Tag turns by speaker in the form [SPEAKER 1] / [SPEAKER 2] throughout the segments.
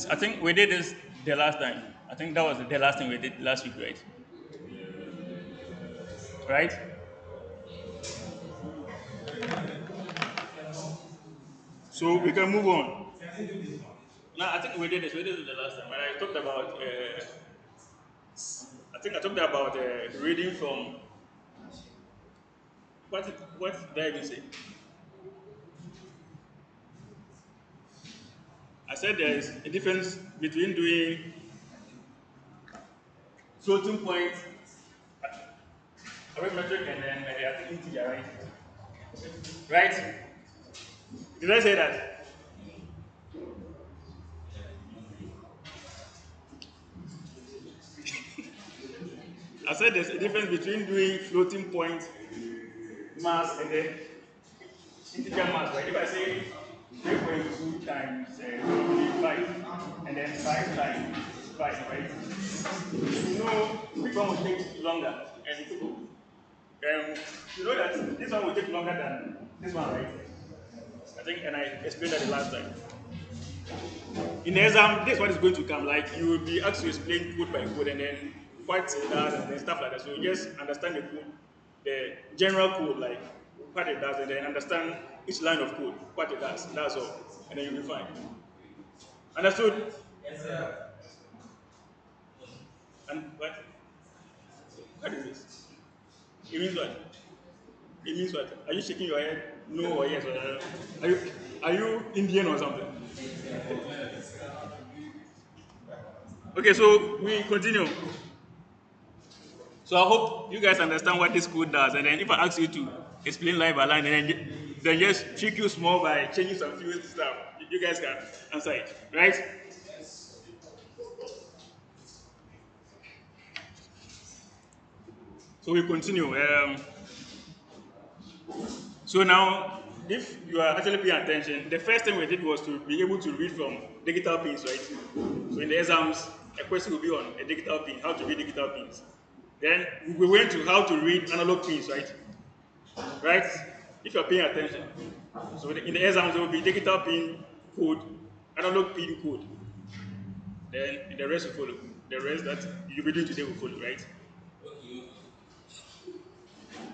[SPEAKER 1] I think we did this the last time. I think that was the last thing we did last week, right? Right? So we can move on. Now I think we did this. We did it the last time. And I talked about. I think I talked about reading from. What did I even say? I said there is a difference between doing floating point arithmetic and then I think integer, right? Right? Did I say that? I said there's a difference between doing floating point mass and then integer mass, right? If I say 3.2 times 5 and then 5 times 5, right? You know which one will take longer. And you know that this one will take longer than this one, right? I think, and I explained that the last time. In the exam, this is what is going to come. Like you will be asked to explain code by code and then what it does and then stuff like that. So you just understand the code, the general code, like what it does, and then understand each line of code, what it does. That's all. And then you'll be fine. Understood? And what? What is this? It means what? It means what? Are you shaking your head? No or yes or no? Are you Indian or something? Okay, so we continue. So I hope you guys understand what this code does. And then if I ask you to explain line by line, and then just trick you small by changing some few stuff, you guys can answer it, right? So we continue. So now, if you are actually paying attention, the first thing we did was to be able to read from digital pins, right? So in the exams, a question will be on a digital pin, how to read digital pins. Then we went to how to read analog pins, right? Right? If you're paying attention. So in the exams, there will be digital pin code, analog pin code. Then the rest will follow. The rest that you'll be doing today will follow, right?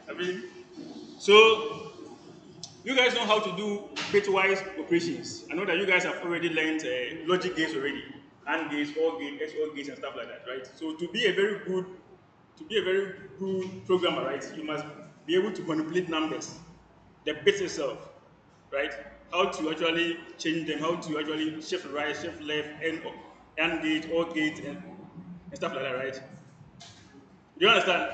[SPEAKER 1] I mean, so you guys know how to do bitwise operations. I know that you guys have already learned logic gates already, AND gates, OR gates, XOR gates, and stuff like that, right? So to be a very good programmer, right, you must be able to manipulate numbers, the bits itself, right? How to actually change them, how to actually shift right, shift left, and gate, OR gate, and stuff like that, right? Do you understand?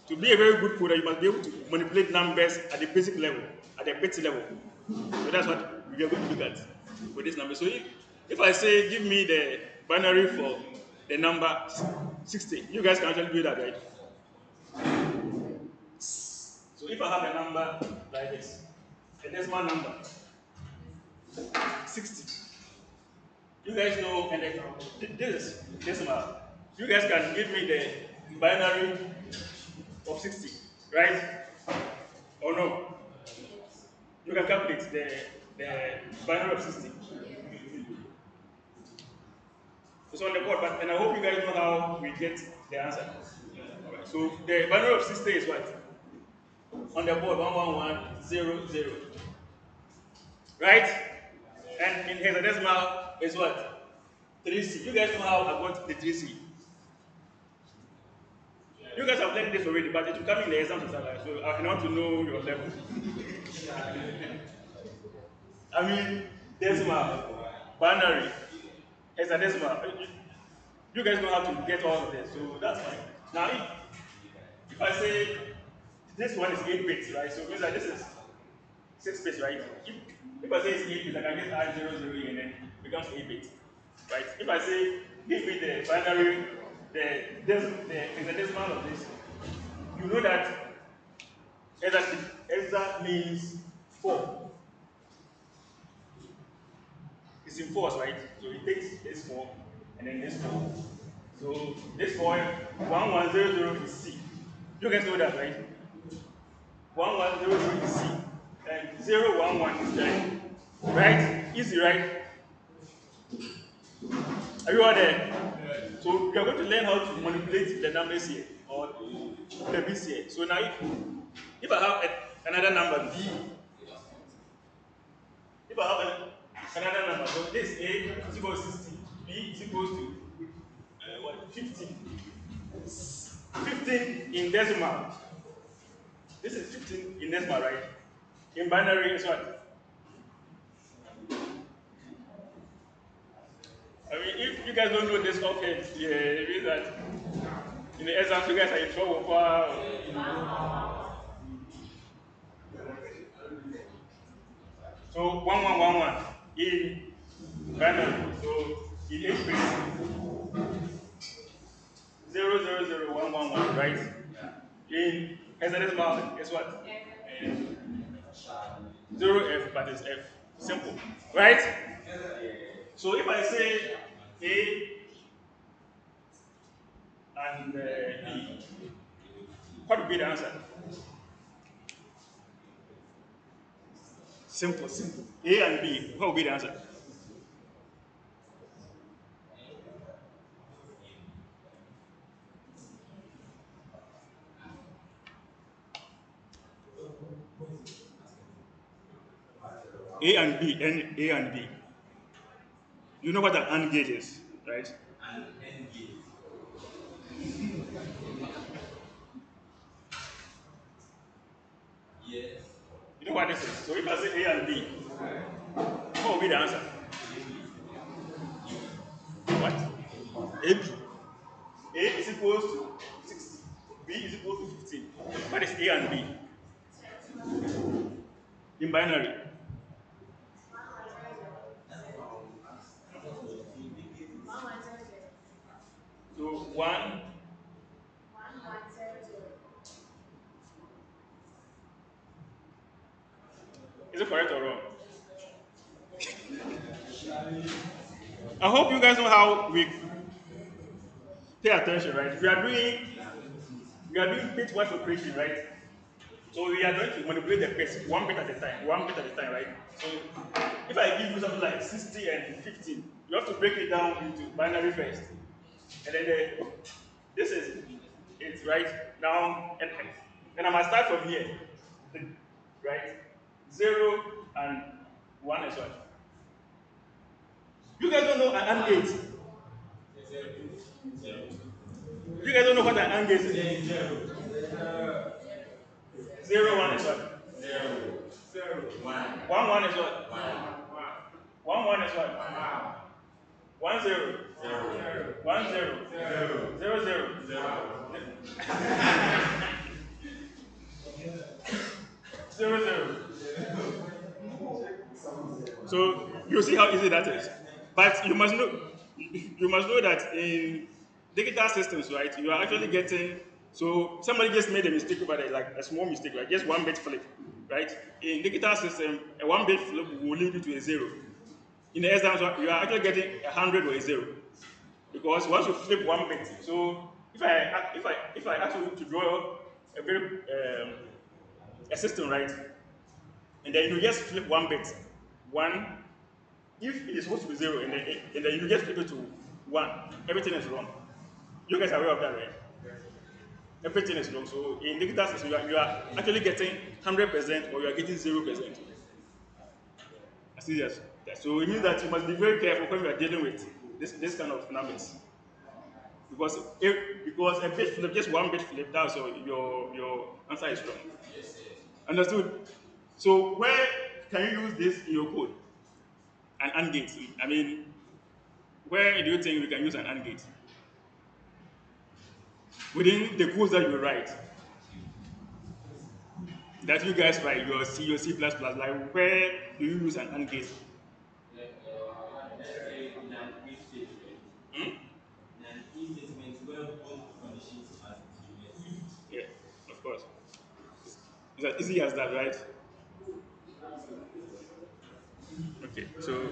[SPEAKER 1] To be a very good coder, you must be able to manipulate numbers at the basic level, at the bit level. So that's what we are going to look at for this number. So if I say, give me the binary for the number 60, you guys can actually do that, right? So if I have a number like this, a decimal number, 60, you guys know, and this is decimal. You guys can give me the binary of 60, right? Or no? You can calculate the binary of 60. It's on the board, but and I hope you guys know how we get the answer. Alright, so the binary of 60 is what? On the board 11100. Right? And in hexadecimal is what? 3C. You guys know how I got the 3C. You guys have learned this already, but it will come in the exams and stuff like that. So I want to know your level. I mean, decimal, binary, hexadecimal. You guys know how to get all of this, so that's fine. Now, if I say this one is 8 bits, right? So it means that this is 6 bits, right? If I say it's 8 bits, I can just add 00 and then it becomes 8 bits, right? If I say give me the binary, the hexadecimal of this, you know that hexa means 4. It's in fours, right? So it takes this 4 and then this 4. So this 1100 is C. You guys know that, right? 1100 is C. And 011 is 9. Right? Easy, right? Are you all there? So we are going to learn how to manipulate the numbers here or the bits here. So now if I have another number B, if I have another number, so this A is equal to 60, B is equal to what? 15. 15 in decimal. This is 15 in decimal, right? In binary is what? I mean, if you guys don't know this offhand, yeah, it means that in the exams you guys are in trouble. So 1111 in binary. So in 8 bits, 000111, right? In hexadecimal, it's what? 0f, but it's F. Simple. Right? So if I say A and B, what would be the answer? Simple, simple. A and B, what would be the answer? A and B, and A and B. You know what an AND gate is, right? You know what this is? So if I say A and B, what would be the answer? What? AB. A is equals to 60. B is equal to 15. What is A and B? In binary. So 1, is it correct or wrong? I hope you guys know how we pay attention, right? We are doing bitwise operation, right? So we are going to manipulate the bits one bit at a time, right? So if I give you something like 60 and 15, you have to break it down into binary first. And then this is it, right? Now, and I must start from here, right? 0 and 1 is what? You guys don't know an AND gate. You guys don't know what an AND gate is. 0, 1 is what? 1, 1 is what? 1, 1 is what? 1, 0. 1, 0. 0, 0. 0, 0. So you see how easy that is. But you must know that in digital systems, right, you are actually getting, so somebody just made a mistake over there, like a small mistake, right? Just one bit flip, right? In digital system, a one bit flip will lead you to a 0. In the exams, you are actually getting 100 or a 0. Because once you flip one bit, so if I ask you to draw a very a system, right, and then you just flip one bit, one, if it is supposed to be 0 and then you just flip it to 1, everything is wrong. You guys are aware of that, right? Everything is wrong. So in digital system, you are actually getting 100% or you are getting 0%. As easy as that. So it means that you must be very careful when you are dealing with this kind of numbers. Because a bit flip, just one bit flip, that's all, your answer is wrong. Understood? So where can you use this in your code? An AND gate. I mean, where do you think we can use an AND gate? Within the codes that you write, that you guys write, your C++, like where do you use an AND gate? Hmm? Yeah, of course. It's as easy as that, right? Okay, so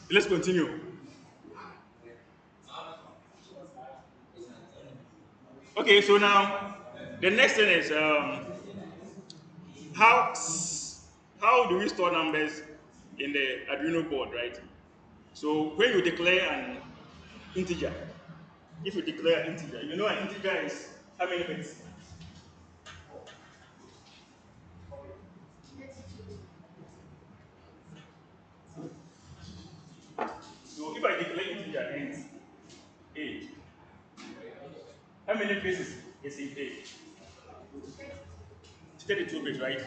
[SPEAKER 1] let's continue. Okay, so now the next thing is how how do we store numbers in the Arduino board, right? So when you declare an integer, if you declare an integer, you know an integer is how many bits? So if I declare integer int a, how many bits is in a? 32 bits, right?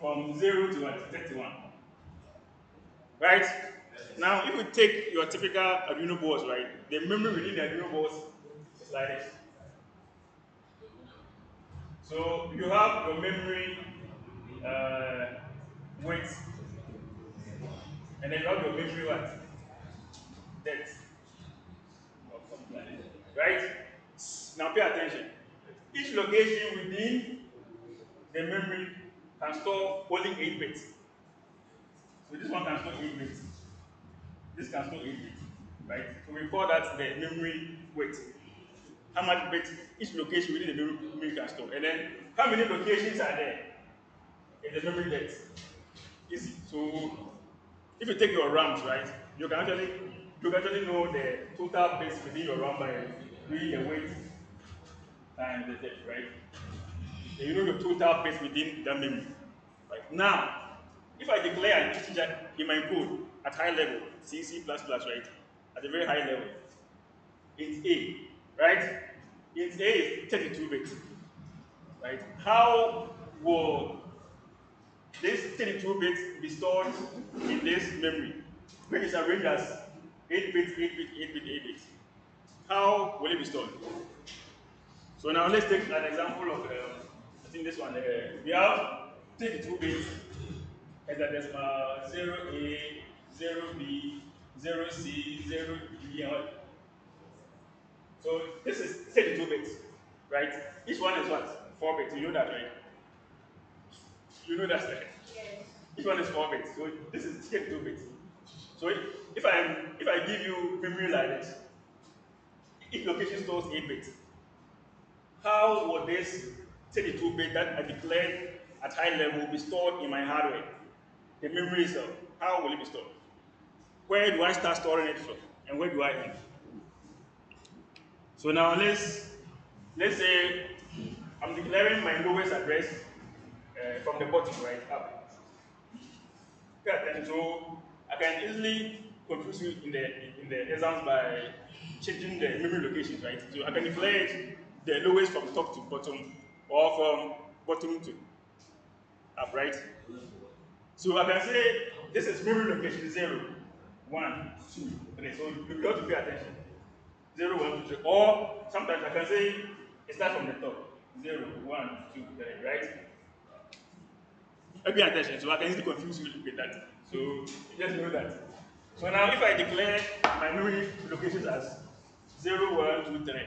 [SPEAKER 1] From 0 to what? 31. Right? Now, if you take your typical Arduino boards, right, the memory within the Arduino boards is like this. So you have your memory uh, width, and then you have your memory what? Depth, or something like that. Right? Now pay attention. Each location within the memory can store only 8 bits. So this one can store 8 bits. This can store 8 bits. Right? So we call that the memory weight. How much bits each location within the memory can store. And then how many locations are there in the memory depth? Easy. So if you take your RAMs, right, you can actually know the total bits within your RAM by doing the weight times the depth, right? And you know the total bits within that memory. Right. Now, if I declare an integer in my code at high level, C, right, at a very high level, int A, right? Int A is 32 bits, right? How will this 32 bits be stored in this memory, which is arranged as 8 bits, 8 bits, 8 bits, 8 bits? How will it be stored? So now let's take an example of, I think this one. We have 32 bits as a decimal 0A, 0B, 0C, 0D, and what? So this is 32 bits, right? Each one is what? 4 bits. You know that, right? You know that, right? Each one is 4 bits. So this is 32 bits. So if I give you memory like this, each location stores 8 bits. How would this 32-bit that I declared at high level be stored in my hardware? The memory itself. How will it be stored? Where do I start storing it from? And where do I end? So now let's say I'm declaring my lowest address from the bottom right up. Okay, and so I can easily confuse you in the exams by changing the memory locations, right? So I can declare the lowest from top to bottom or from bottom to up, right? So I can say this is memory location 0, 1, 2, 3. So you got to pay attention. 0, 1, 2, 3. Or sometimes I can say it starts from the top. 0, 1, 2, 3, right? Pay attention. So I can easily confuse you with that. So you just know that. So now if I declare my memory locations as 0, 1, 2, 3.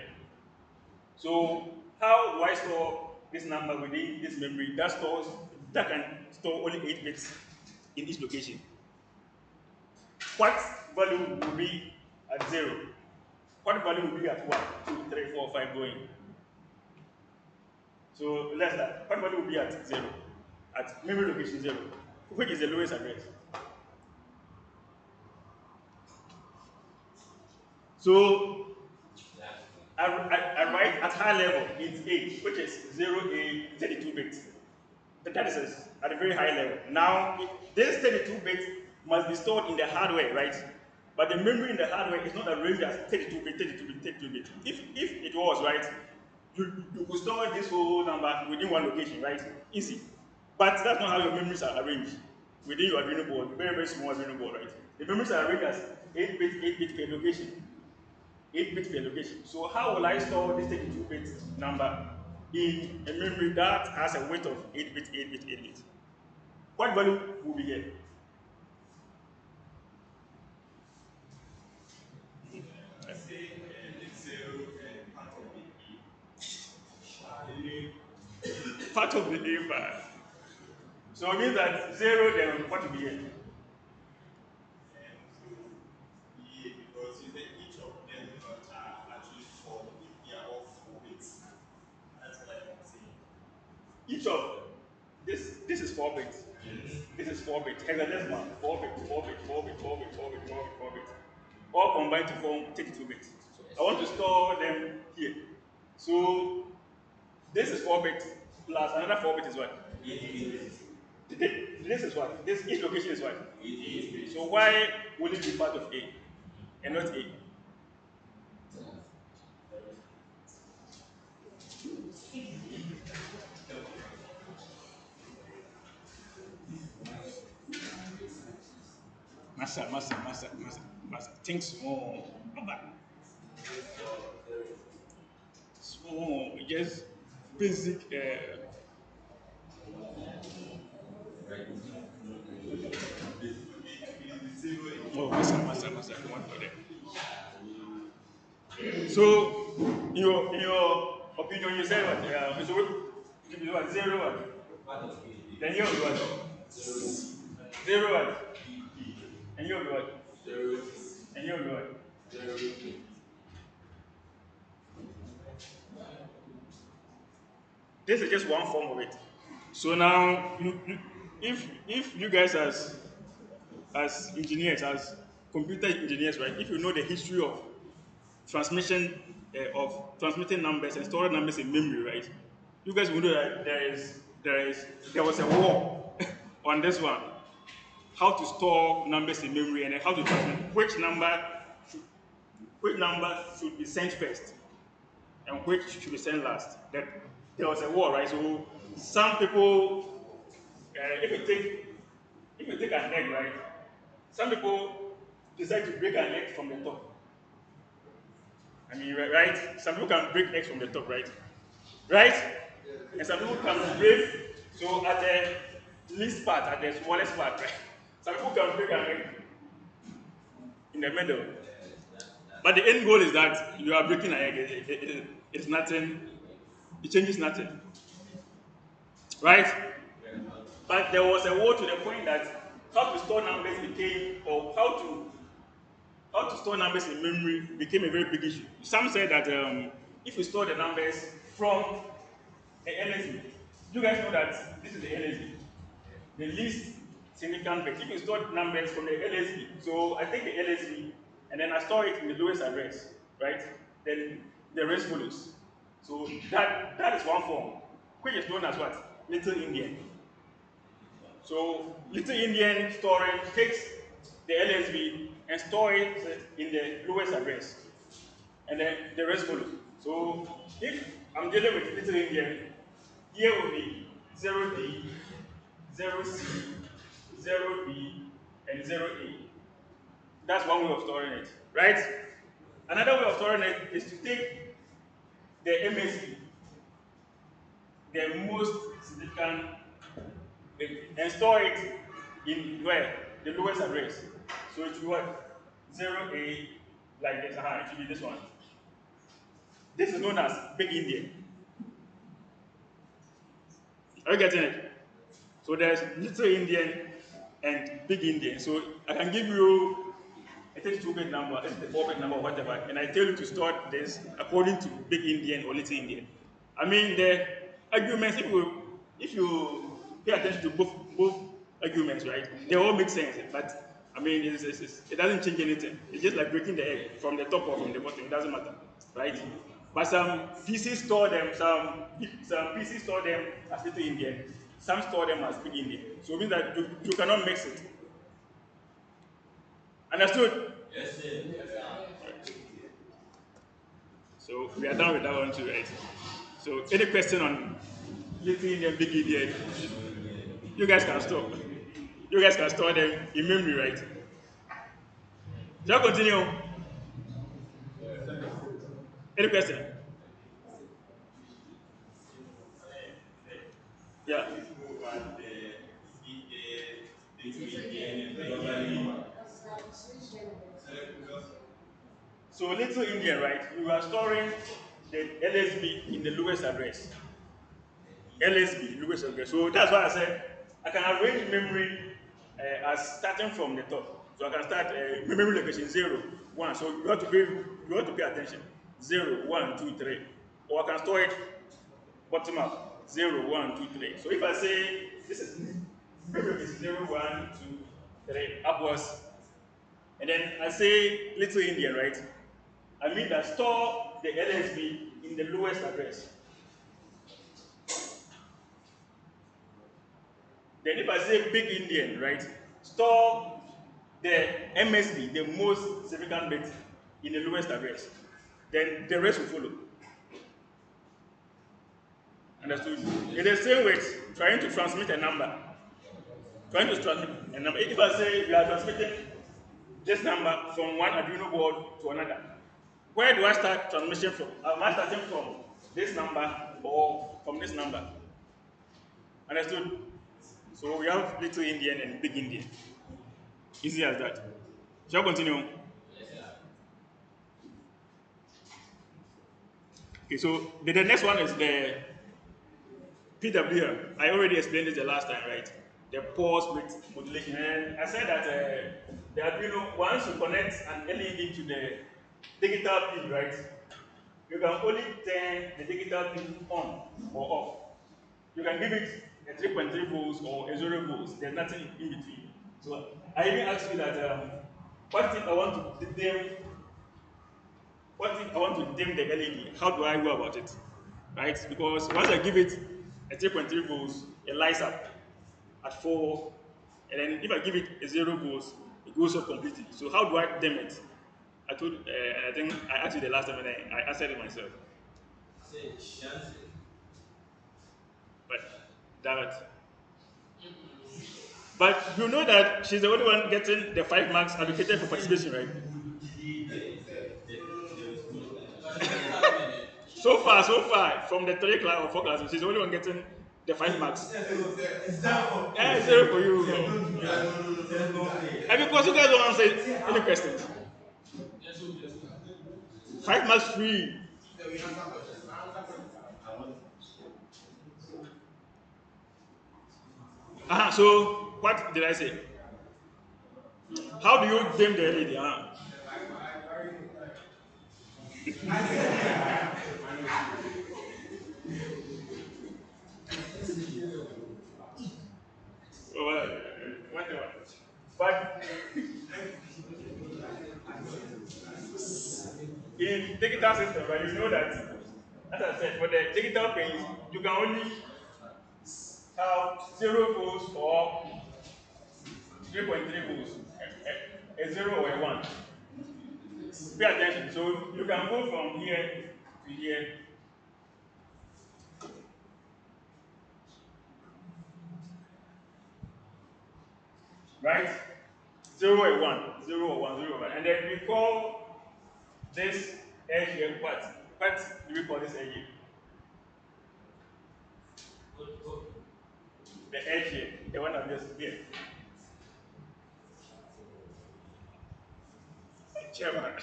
[SPEAKER 1] So how do I store this number within this memory that can store only 8 bits in each location? What value will be at 0? What value will be at 1, 2, 3, 4, 5 going? So let's start. What value will be at 0? At memory location 0, which is the lowest address. So I write at high level, it's 8, which is 0A 32 bits. That is at a very high level. Now, this 32 bits must be stored in the hardware, right? But the memory in the hardware is not arranged as 32 bit, 32 bit, 32 bit. If it was, right, you could store this whole number within one location, right? Easy. But that's not how your memories are arranged within your Arduino board, very, very small Arduino board, right? The memories are arranged as 8 bit per location. 8 bit per location. So how will I store this 32-bit number in a memory that has a weight of 8 bit, 8 bit, 8 bit? What value will be here? Part of the A bar. So it means that 0 then what will be here?
[SPEAKER 2] Because you say each of them are actually four, if they are all 4 bits. That's what I'm saying.
[SPEAKER 1] Each of this is 4 bits.
[SPEAKER 2] Yes.
[SPEAKER 1] This is 4 bits. Hexadecimal. 4 bits, 4 bits, 4 bits, 4 bits, 4 bits, 4 bits, 4 bits. all combined to form 32 bits. I want to store them here. So this is 4 bits plus another 4 bits is what? This is what? This each location is what? So why would it be part of A and not A? Massa. Think small. Abba. Small. Just basic. Oh, massa. Come on for that. So, in your opinion, you said what? So it be what? Zero what? Then you will be what? Zero what? And you will be what? And you will be what? This is just one form of it. So now, if you guys as engineers, as computer engineers, right? If you know the history of transmission of transmitting numbers and storing numbers in memory, right? You guys will know that there was a war on this one. How to store numbers in memory and then how to transmit should, which number should be sent first and which should be sent last. That there was a war, right? So some people, if you take an egg, right? Some people decide to break an egg from the top. I mean, right? Some people can break eggs from the top, right? Right? And some people can break, so at the least part, at the smallest part, right? Some people can break an egg in the middle. But the end goal is that you are breaking an egg. It's nothing, it changes nothing. Right? But there was a war to the point that how to store numbers became, or how to store numbers in memory became a very big issue. Some said that if you store the numbers from the LSB, you guys know that this is the LSB, the least significant bit. If you store numbers from the LSB, so I take the LSB and then I store it in the lowest address, right? Then the rest follows. So that is one form, which is known as what? Little Indian. So Little Indian storage takes the LSB and store it in the lowest address, and then the rest follows. So if I'm dealing with Little Indian, here will be 0D, 0C, 0B, and 0A. That's one way of storing it, right? Another way of storing it is to take the MSB, the most significant bit, and store it in where? The lowest address. So it should be what? 0A, like this. It should be this one. This is known as Big Indian. Are you getting it? So there's Little Indian and Big Indian. So I can give you a 32-bit number, a 4-bit number, or whatever, and I tell you to store this according to Big Indian or Little Indian. I mean, the arguments, if you pay attention to both arguments, right, they all make sense. But I mean, it doesn't change anything. It's just like breaking the egg from the top or from the bottom. It doesn't matter, right? But some PCs store them, some PCs store them as Little Indian, some store them as Big Indian. So it means that you cannot mix it. Understood? Yes, sir. So we are done with that one too, right? So any question on Little Indian, Big Indian, you guys can store. You guys can store them in memory, right? Shall I continue? Any question? Yeah. So Little Indian, right? You are storing the LSB in the lowest address. LSB, lowest address. So that's why I said I can arrange memory as starting from the top. So I can start memory location 0, 1. So you have to pay attention. 0, 1, 2, 3. Or I can store it bottom up. 0, 1, 2, 3. So if I say this is memory location 0, 1, 2, 3 upwards, and then I say little Indian, right? I mean that store the LSB in the lowest address. Then if I say big Indian, right, store the MSB, the most significant bit, in the lowest address. Then the rest will follow. Understood? In the same way, trying to transmit a number. Trying to transmit a number. If I say we are transmitting this number from one Arduino board to another, where do I start transmission from? Am I starting from this number or from this number? Understood? So we have little Indian and big Indian. Easy as that. Shall I continue? Okay, so the next one is the PWM. I already explained it the last time, right? The pulse width modulation. And I said that the Arduino, once you connect an LED to the digital pin, right, you can only turn the digital pin on or off. You can give it a 3.3 volts or a 0 volts. There's nothing in between. So I even asked you that what if I want to dim the LED? How do I go about it? Right? Because once I give it a 3.3 volts, it lights up at 4, and then if I give it a 0 volts, it goes off completely. So how do I dim it? I told, and I think I asked you the last time, and I answered it myself. But that, but you know that she's the only one getting the 5 marks allocated for participation, right? So far, from the 3 class or 4 classes, she's the only one getting the 5 marks. Yeah, it's 0 for you. And because you guys don't answer any questions, 5 marks free. So what did I say? How do you dim the LED? Well, whatever. But in digital system, right, you know that, as I said, for the digital pins, you can only have 0 volts or 3.3 volts, a 0 or a 1. Pay attention. So you can go from here to here. Right? 0 or 1, 0 or 1, 0 or 1. And then we call this edge here what? What do we call this edge here? The edge here, the one I'm just here. Chairman.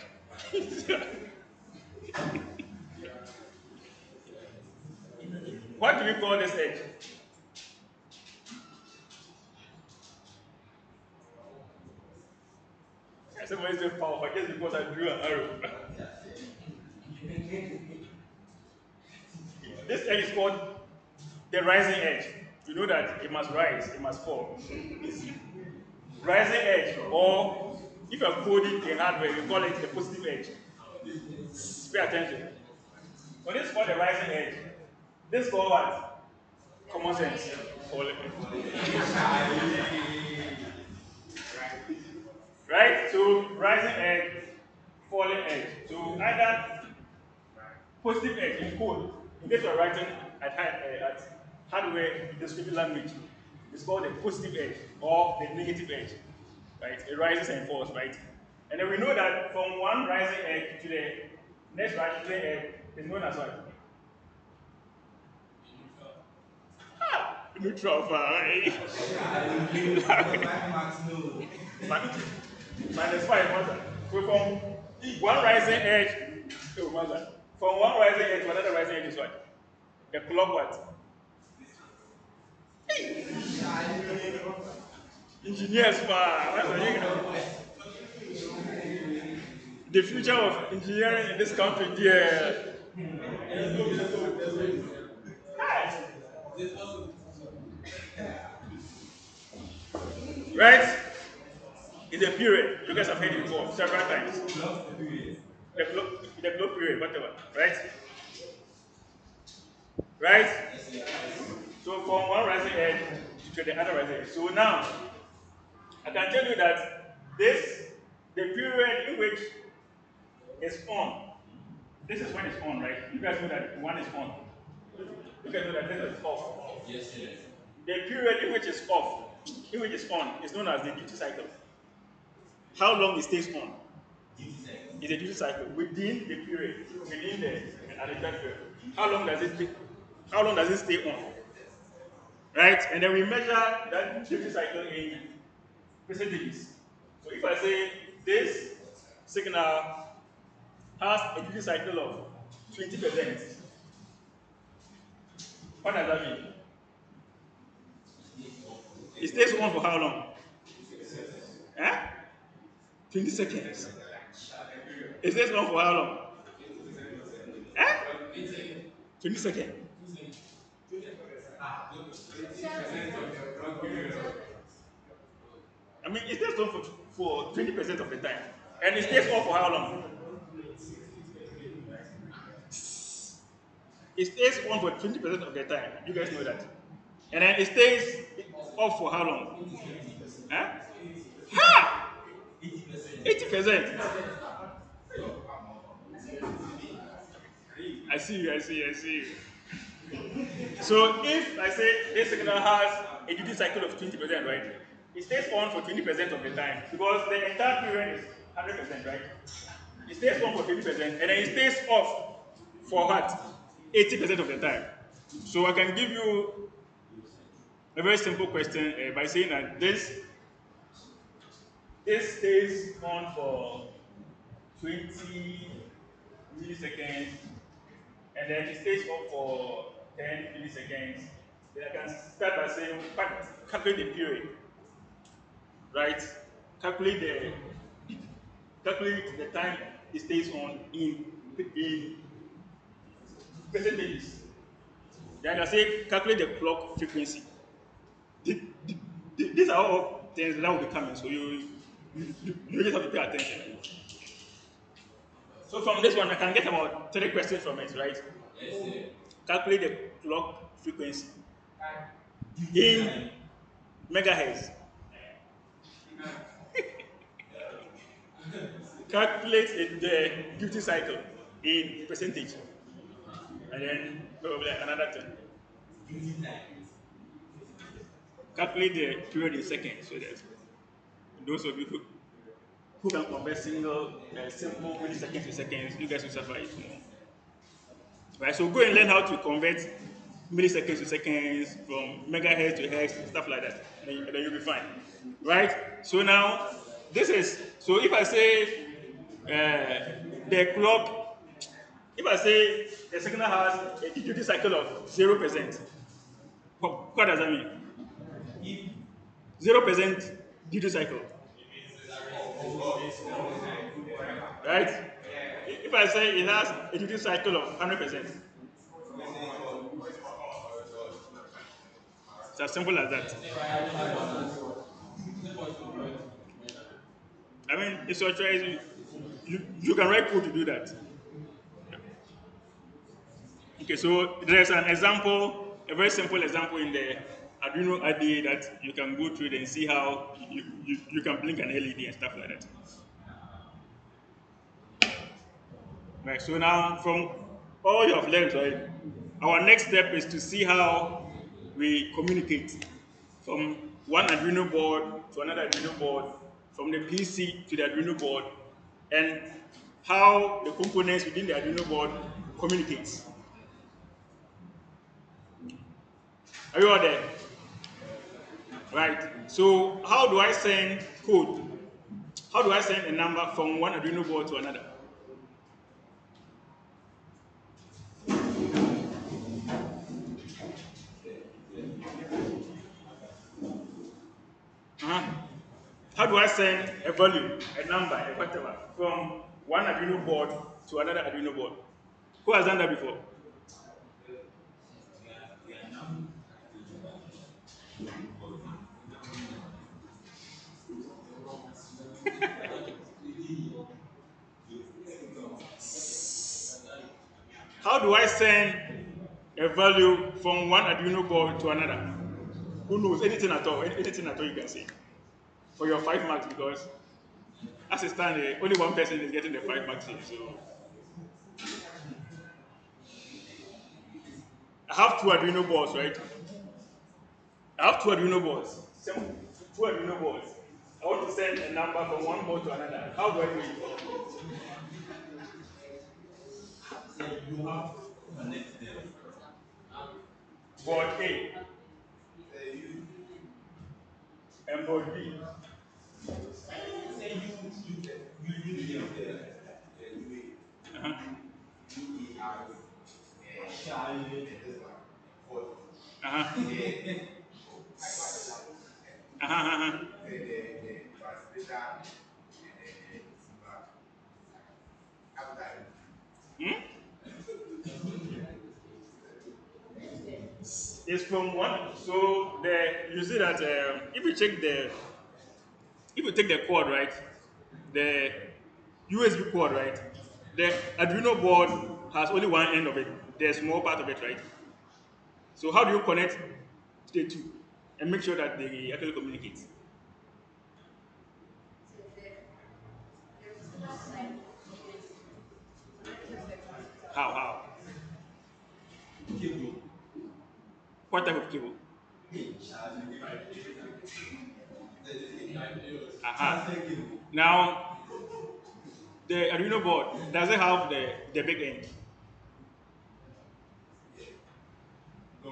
[SPEAKER 1] What do we call this edge? Somebody say power, just because I drew an arrow. This edge is called the rising edge. You know that it must rise, it must fall. Rising edge, or if you're coding in hardware, you call it the positive edge. Pay attention. So this is called the rising edge. This is called what? Common sense. Right? So rising edge, falling edge. So either positive edge in code, in case you're writing at hardware descriptive language, it's called the positive edge or the negative edge. Right? It rises and falls, right? And then we know that from one rising edge to the next rising edge is known as what? Neutral fine. Minus 5 mother. So from one rising edge to mother. From one rising edge to another rising edge is what? The clock what? Engineers the future of engineering in this country, yeah. Right? It's a period. You guys have heard it before several times. The clock period, whatever, right? Right? So from one rising edge to the other rising edge. So now I can tell you that the period in which it's on, this is when it's on, right? You guys know that one is on. You guys know that this is off. The period in which it's off, in which it's on, is known as the duty cycle. How long it stays on is a duty cycle within the period, within the allocated period. How long does it take? How long does it stay on? Right? And then we measure that duty cycle in percentages. So if I say this signal has a duty cycle of 20%, what does that mean? It stays on for how long? Eh? 20 seconds. It stays on for how long? Eh? 20 seconds. I mean, it stays on for 20% of the time. And it stays on for how long? It stays on for 20% of the time. You guys know that. And then it stays off for how long? Huh? Ha! 80%. I see you. So if I say this signal has a duty cycle of 20%, right? It stays on for 20% of the time because the entire period is 100%, right? It stays on for 20% and then it stays off for what? 80% of the time. So I can give you a very simple question by saying that this stays on for 20 milliseconds and then it stays on for 10 milliseconds. Then I can start by saying, calculate the period, right? Calculate calculate the time it stays on in percentages. Then I say calculate the clock frequency. These are all things that will be coming, so you just have to pay attention. So from this one, I can get about 3 questions from it, right? Calculate the clock frequency in megahertz. Calculate the duty cycle in percentage, and then probably another thing. Calculate the period in seconds, so that those of you who can convert simple milliseconds to seconds, you guys will suffer it more. Right, so go and learn how to convert milliseconds to seconds, from megahertz to hertz, stuff like that, and then you'll be fine. Right? So now, so if I say the clock, if I say the signal has a duty cycle of 0%, what does that mean? 0% duty cycle, right? If I say it has a duty cycle of 100%, it's as simple as that. I mean, it's your choice. You can write code to do that. Okay, so there's an example, a very simple example in the Arduino IDE that you can go through and see how you can blink an LED and stuff like that. Right, so now from all you have learned, right, our next step is to see how we communicate from one Arduino board to another Arduino board, from the PC to the Arduino board, and how the components within the Arduino board communicates. Are you all there? Right. So how do I send code? How do I send a number from one Arduino board to another? Uh-huh. How do I send a value, a number, a whatever, from one Arduino board to another Arduino board? Who has done that before? do I send a value from one Arduino board to another? Who knows? Anything at all. Anything at all you can say for your 5 marks, because as it stands, only one person is getting the 5 marks here. So I have two Arduino boards, right? I have two Arduino boards. Two Arduino boards. I want to send a number from one board to another. How do I do it?
[SPEAKER 2] You have to connect them.
[SPEAKER 1] Board A
[SPEAKER 2] You
[SPEAKER 1] and board B.
[SPEAKER 2] say you give them
[SPEAKER 1] Uh-huh.
[SPEAKER 2] you have and this one code.
[SPEAKER 1] Uh-huh.
[SPEAKER 2] The
[SPEAKER 1] Uh-huh. Uh-huh.
[SPEAKER 2] transmitter and the receiver have that.
[SPEAKER 1] Hmm? It's from one. So the you see that if you take the cord, right, the USB cord, right, the Arduino board has only one end of it, the small part of it, right. So how do you connect the two and make sure that they actually communicate? How?
[SPEAKER 2] Cable.
[SPEAKER 1] What type of cable? Aha.
[SPEAKER 2] Transfer cable.
[SPEAKER 1] Now the Arduino board does it have the big end?
[SPEAKER 2] No.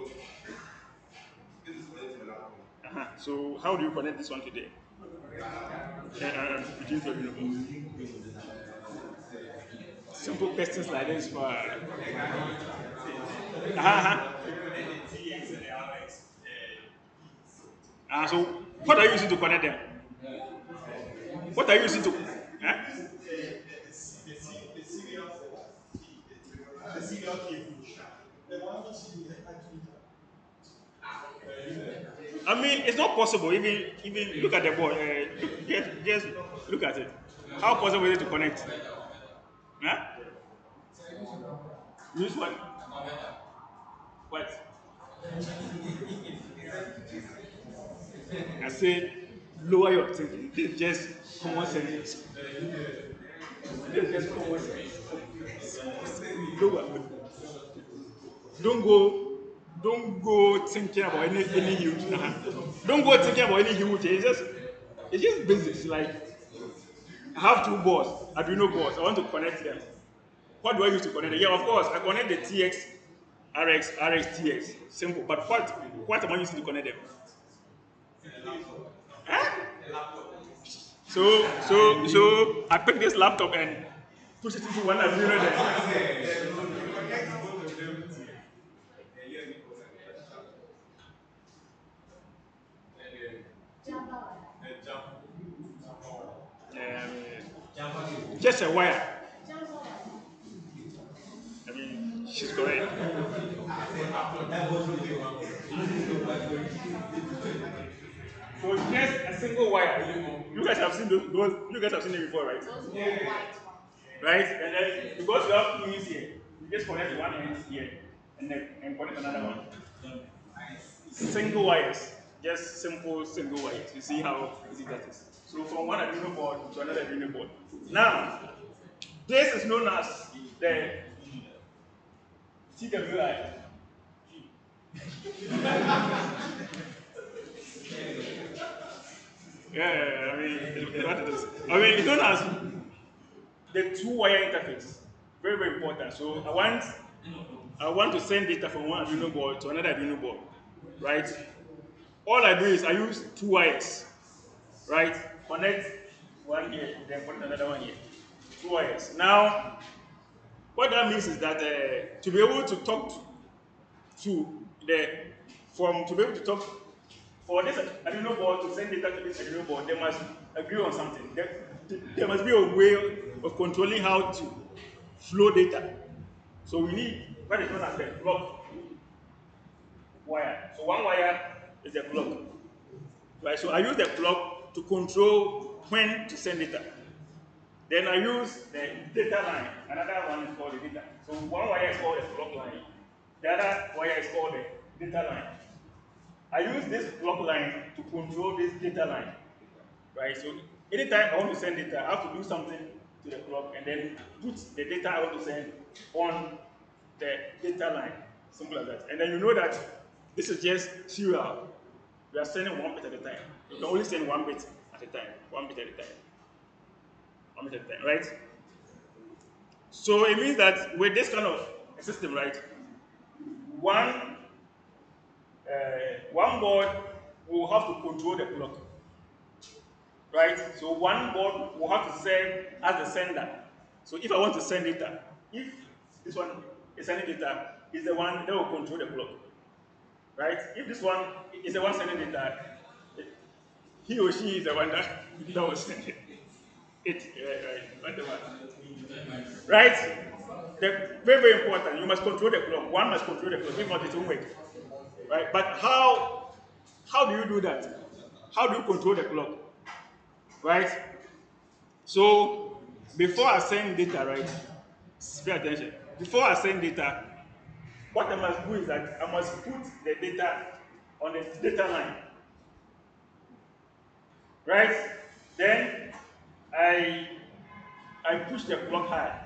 [SPEAKER 2] This is connected to the laptop.
[SPEAKER 1] Uh-huh. So how do you connect this one to the between two Arduino boards? Simple questions like this for uh-huh. So what are you using to connect them? What are you using to huh?
[SPEAKER 2] The serial cable.
[SPEAKER 1] I mean, it's not possible. Even look at the board. Just look at it. How possible is it to connect? Huh? Use what? What? I say lower your thinking. This is just common sense. This is just common sense. Lower. Don't go. Don't go thinking about any huge. Don't go thinking about any huge. It's just basics. Like I have two boards. Arduino boards. I want to connect them. What do I use to connect it? Yeah, of course, I connect the TX, RX, TX. Simple. But what am I using to connect them? Huh? So I pick this laptop and push it into one Arduino then. Just a wire. I mean, she's correct. So just a single wire. You guys have seen those. You guys have seen it before, right? Right? And then because you have pins here, you just connect one end here and then connect another one. Single wires. Just simple single wires. You see how easy that is. So from one Arduino board to another Arduino board. Now, this is known as the TWI. Yeah, I mean, it's what it is. I mean, it's known as the two-wire interface. Very, very important. So I want to send data from one Arduino board to another Arduino board, right? All I do is I use two wires, right? Connect one here, then connect another one here. Two wires. Now, what that means is that to be able to talk to the to be able to talk for this Arduino board to send data to this Arduino board, they must agree on something. There must be a way of controlling how to flow data. So we need what is known as the clock wire. So one wire is the clock. Right? So I use the clock to control when to send data. Then I use the data line. Another one is called the data. So one wire is called the clock line. The other wire is called the data line. I use this clock line to control this data line, right? So anytime I want to send data, I have to do something to the clock and then put the data I want to send on the data line. Simple as that. And then you know that this is just serial. We are sending one bit at a time. You can only send one bit at a time. One bit at a time. One bit at a time, right? So it means that with this kind of system, right, one one board will have to control the clock, right? So one board will have to serve as the sender. So if I want to send data, if this one is sending data, is the one that will control the clock, right? If this one is the one sending data, he or she is the one that will send it, right? Whatever. Right? Very, very important. You must control the clock. One must control the clock. If not, it won't work. Right? But how do you do that? How do you control the clock? Right? So before I send data, right? Pay attention. Before I send data, what I must do is that I must put the data on the data line. Right? Then I push the clock high.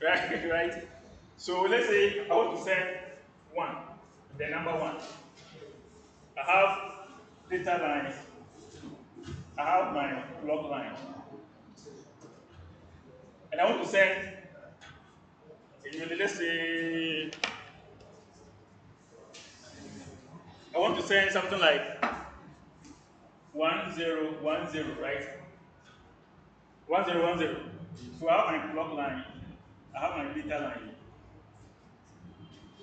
[SPEAKER 1] Right? Right? So let's say I want to send one, the number one. I have data line, I have my log line, and I want to send, let's say, I want to send something like 1010, right? 1010. So I have my log line, I have my data line,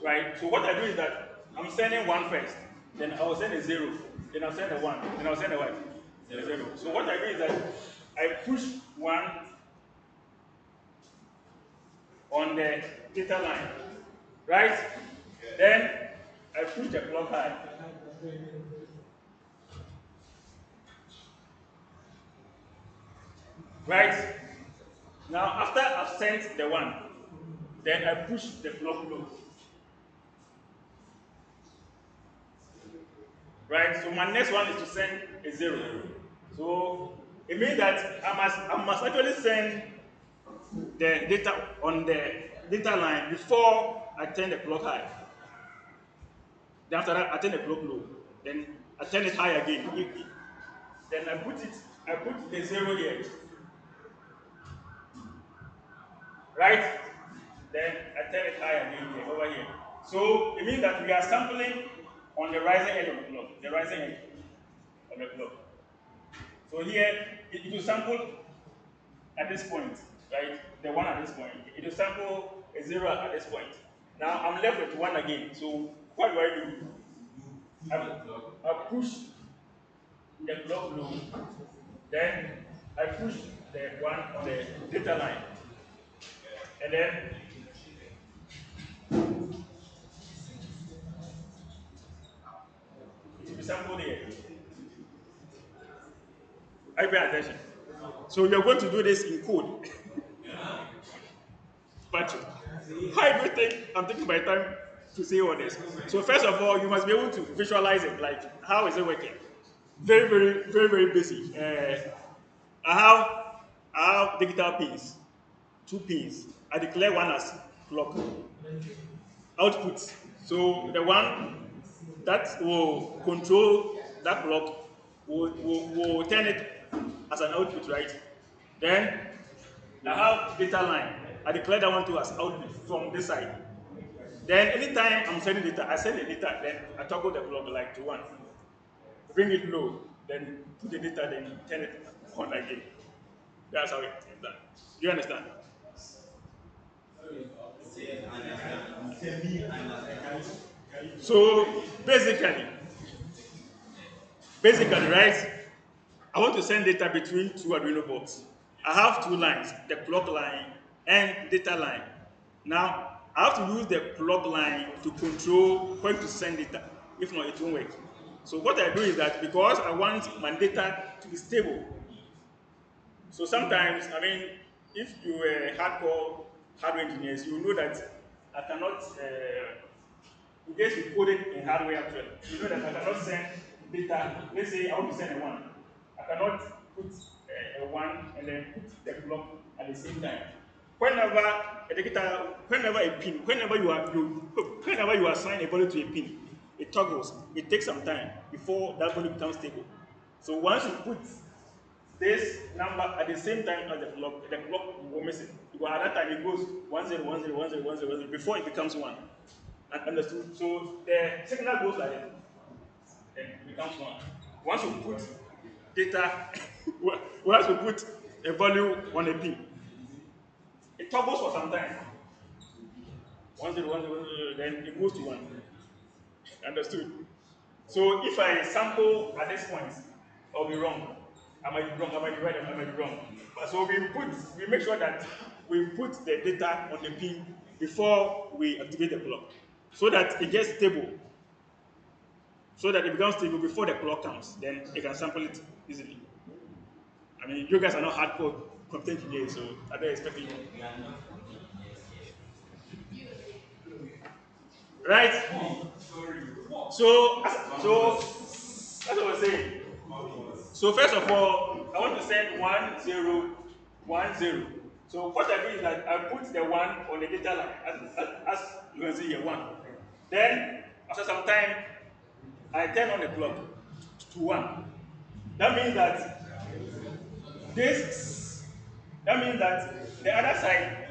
[SPEAKER 1] right? So what I do is that I'm sending one first, then I will send a zero, then I'll send a one, then I'll send a what? A zero. So what I do is that I push one on the data line, right? Then I push the clock high. Right? Now after I've sent the one, then I push the clock low. Right? So my next one is to send a zero. So it means that I must actually send the data on the data line before I turn the clock high. Then after that I turn the clock low. Then I turn it high again. Then I put the zero here. Right? Then I turn it high again here, over here. So it means that we are sampling on the rising edge of the clock, the rising edge of the clock. So here, it will sample at this point, right? The one at this point. It will sample a zero at this point. Now I'm left with one again. So what do? I push the clock low, then I push the one on the data line, and then it will be sampled here. Are you paying attention? So you're going to do this in code. Patrick, how do you think I'm taking my time to say all this? So first of all, you must be able to visualize it. Like, how is it working? Very, very, very, very basic. I have digital pins, two pins. I declare one as clock output. So the one that will control that clock will turn it as an output, right? Then I have data line. I declare that one to as output from this side. Then anytime I'm sending data, I send the data, then I toggle the clock like to one. Bring it low, then put the data, then turn it on again. That's how it is done. Do you understand? So basically, right? I want to send data between two Arduino boards. I have two lines, the clock line and data line. Now, I have to use the clock line to control when to send data. If not, it won't work. So what I do is that because I want my data to be stable, So sometimes, I mean, if you were hardcore hardware engineers, you know that I cannot, in case you code it in hardware actually, you know that I cannot send data. Let's say I want to send a one. I cannot put a one and then put the block at the same time. Whenever a data, whenever a pin, whenever you assign a value to a pin, it toggles. It takes some time before that value becomes stable. So once you put this number at the same time as the clock will miss it. Because at that time it goes 10, 10, 10, 10, 10, before it becomes 1. Understood? So the signal goes like that, then it becomes 1. Once you put data, once you put a value on a pin, it toggles for some time. 10, 10, 10, then it goes to 1. Understood? So if I sample at this point, I'll be wrong. I might be wrong, I might be right, I might be wrong. So we make sure that we put the data on the pin before we activate the clock. So that it gets stable. So that it becomes stable before the clock comes. Then you can sample it easily. I mean, you guys are not hardcore computer engineers, so I don't expect you. Right? So that's what I was saying. So first of all, I want to send 1010. So what I do is that I put the one on the data line, as you can see here, one. Then after some time, I turn on the clock to one. That means that this, that means that the other side,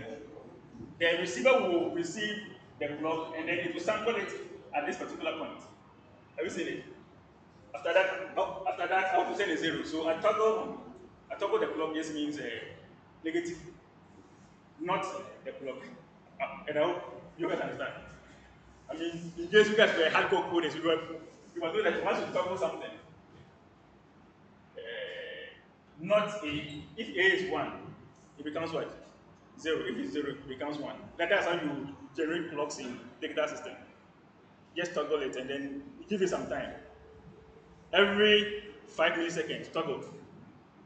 [SPEAKER 1] the receiver will receive the clock and then it will sample it at this particular point. Have you seen it? After that, I want to send a zero. So I toggle the clock just means negative, not the clock. And I hope you guys understand. I mean, in case you guys were hardcore coders, you must know that once you toggle something, not a, if a is one, it becomes what? Zero. If it's zero, it becomes one. That's how you generate clocks in the data system. Just toggle it and then give it some time. Every 5 milliseconds, toggle.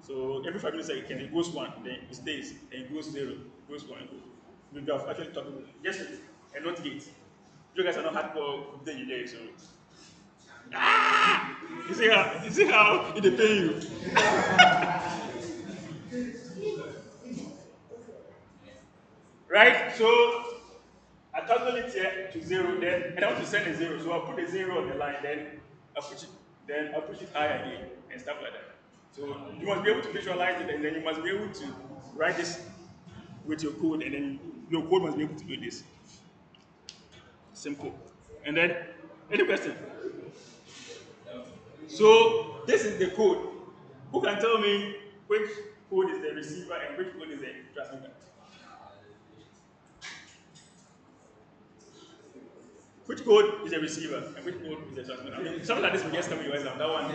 [SPEAKER 1] So every 5 milliseconds it goes one, then it stays, then it goes zero, it goes one. We have actually talking just a not gate. You guys are not hardcore computer engineers, so you see how it depends you. Right? So I toggle it here to zero, then and I want to send a zero. So I put a zero on the line, then I push it higher again and stuff like that. So you must be able to visualize it and then you must be able to write this with your code, and then your code must be able to do this. Simple. And then, any question? So this is the code. Who can tell me which code is the receiver and which code is the transmitter? Which code is the receiver and which code is the transmitter? I mean, something like this will just come in your exam. That one.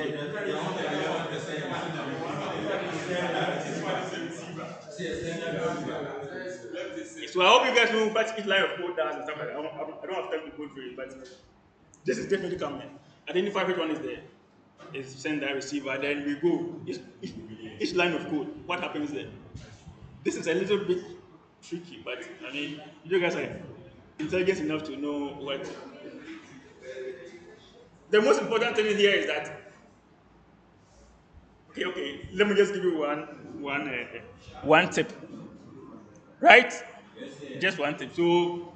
[SPEAKER 1] So I hope you guys know what each line of code does and stuff like that. I don't have time to go through it, but this is definitely coming. Identify which one is there. Is sender, receiver, then we go. Each line of code, what happens there? This is a little bit tricky, but I mean, you guys are intelligent enough to know what. The most important thing here is that, okay, let me just give you one tip, right? Just one tip. So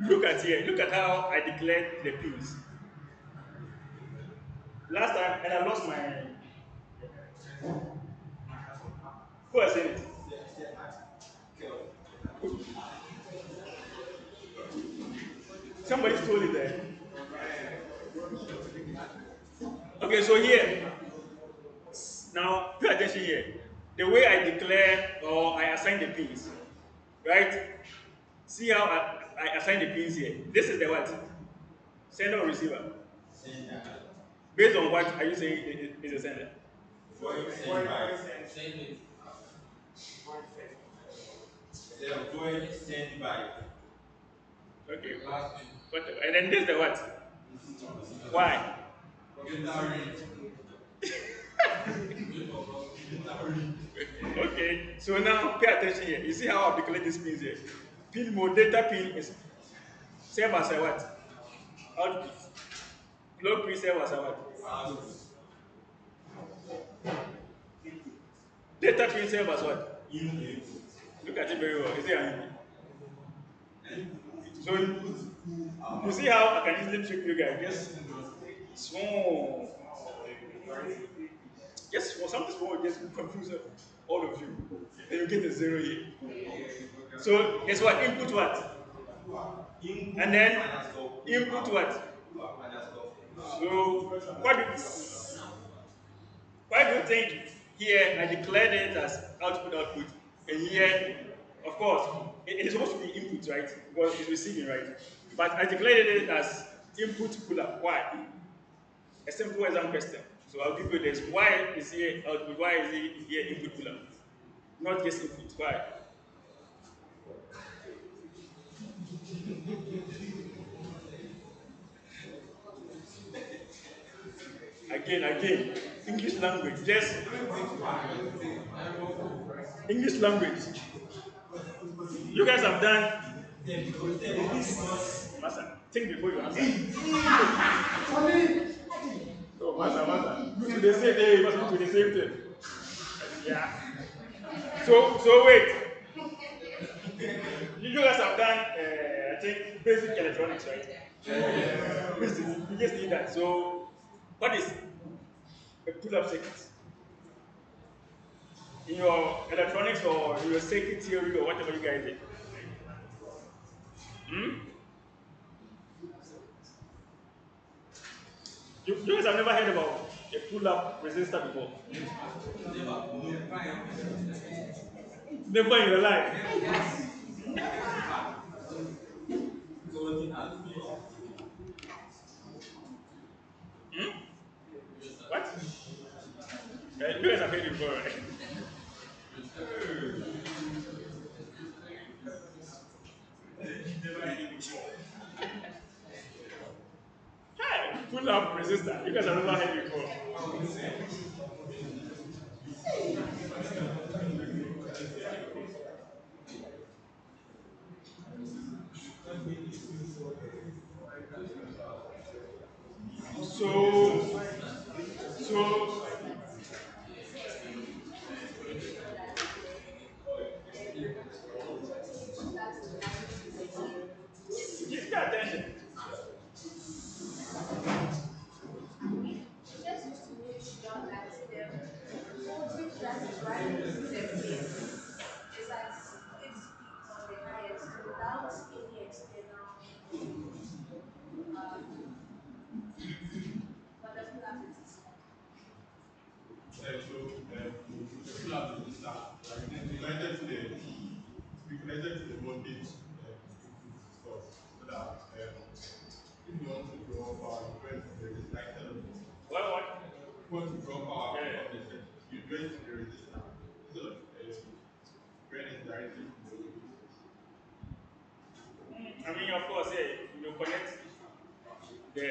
[SPEAKER 1] look at here, look at how I declared the pins. Last time, and I lost my. Who has seen it? Somebody stole it there. Okay, so here, now pay attention here. The way I declare or I assign the pins, right? See how I assign the pins here. This is the what? Sender or receiver?
[SPEAKER 2] Sender.
[SPEAKER 1] Based on what are you saying is a sender?
[SPEAKER 2] Going send by. Instead of going send by.
[SPEAKER 1] Okay. Whatever. And then this is the what? Why? So now pay attention here. You see how I've declared these pins here? Pin mode, data pin is serve as a what? Output. Clock pin serve as a what? Data pin serve as what? Look at it very well. Is it an input? So you see how I can easily trick you guys? Just small. Just for something small, just confuse all of you. Then you get a zero here. So it's what? Input what? And then input what? So why do you think here I declared it as output, and here, of course, it is supposed to be input, right? Because it's receiving, right? But I declared it as input pull-up. Why? A simple exam question. So I'll give you this. Why is here output? Why is it here input pull-up? Not just input. Why? Again. English language. Just English language. You guys have done. Master, think before you answer. Oh, master. You the same day, you must do the same thing. Yeah. So wait. You guys have done, I think, basic electronics, right? Basic. You just need that. So, what is a pull-up circuit? In your electronics or in your circuit theory or whatever you guys did. Hmm? You guys have never heard about a pull-up resistor before. Never in your life. Hmm? What? You guys have heard it before, right? Hey, pull-up resistor. You guys have never heard it before. So, so just pay attention.
[SPEAKER 2] People have to start. Like, to be connected to the voltage input source so that if you want to draw power, you press the resistor instead of the
[SPEAKER 1] What?
[SPEAKER 2] if you want to draw power
[SPEAKER 1] Yeah.
[SPEAKER 2] from the circuit, you press the resistor instead of bring it directly from the voltage source.
[SPEAKER 1] I mean, of course, yeah, you connect the.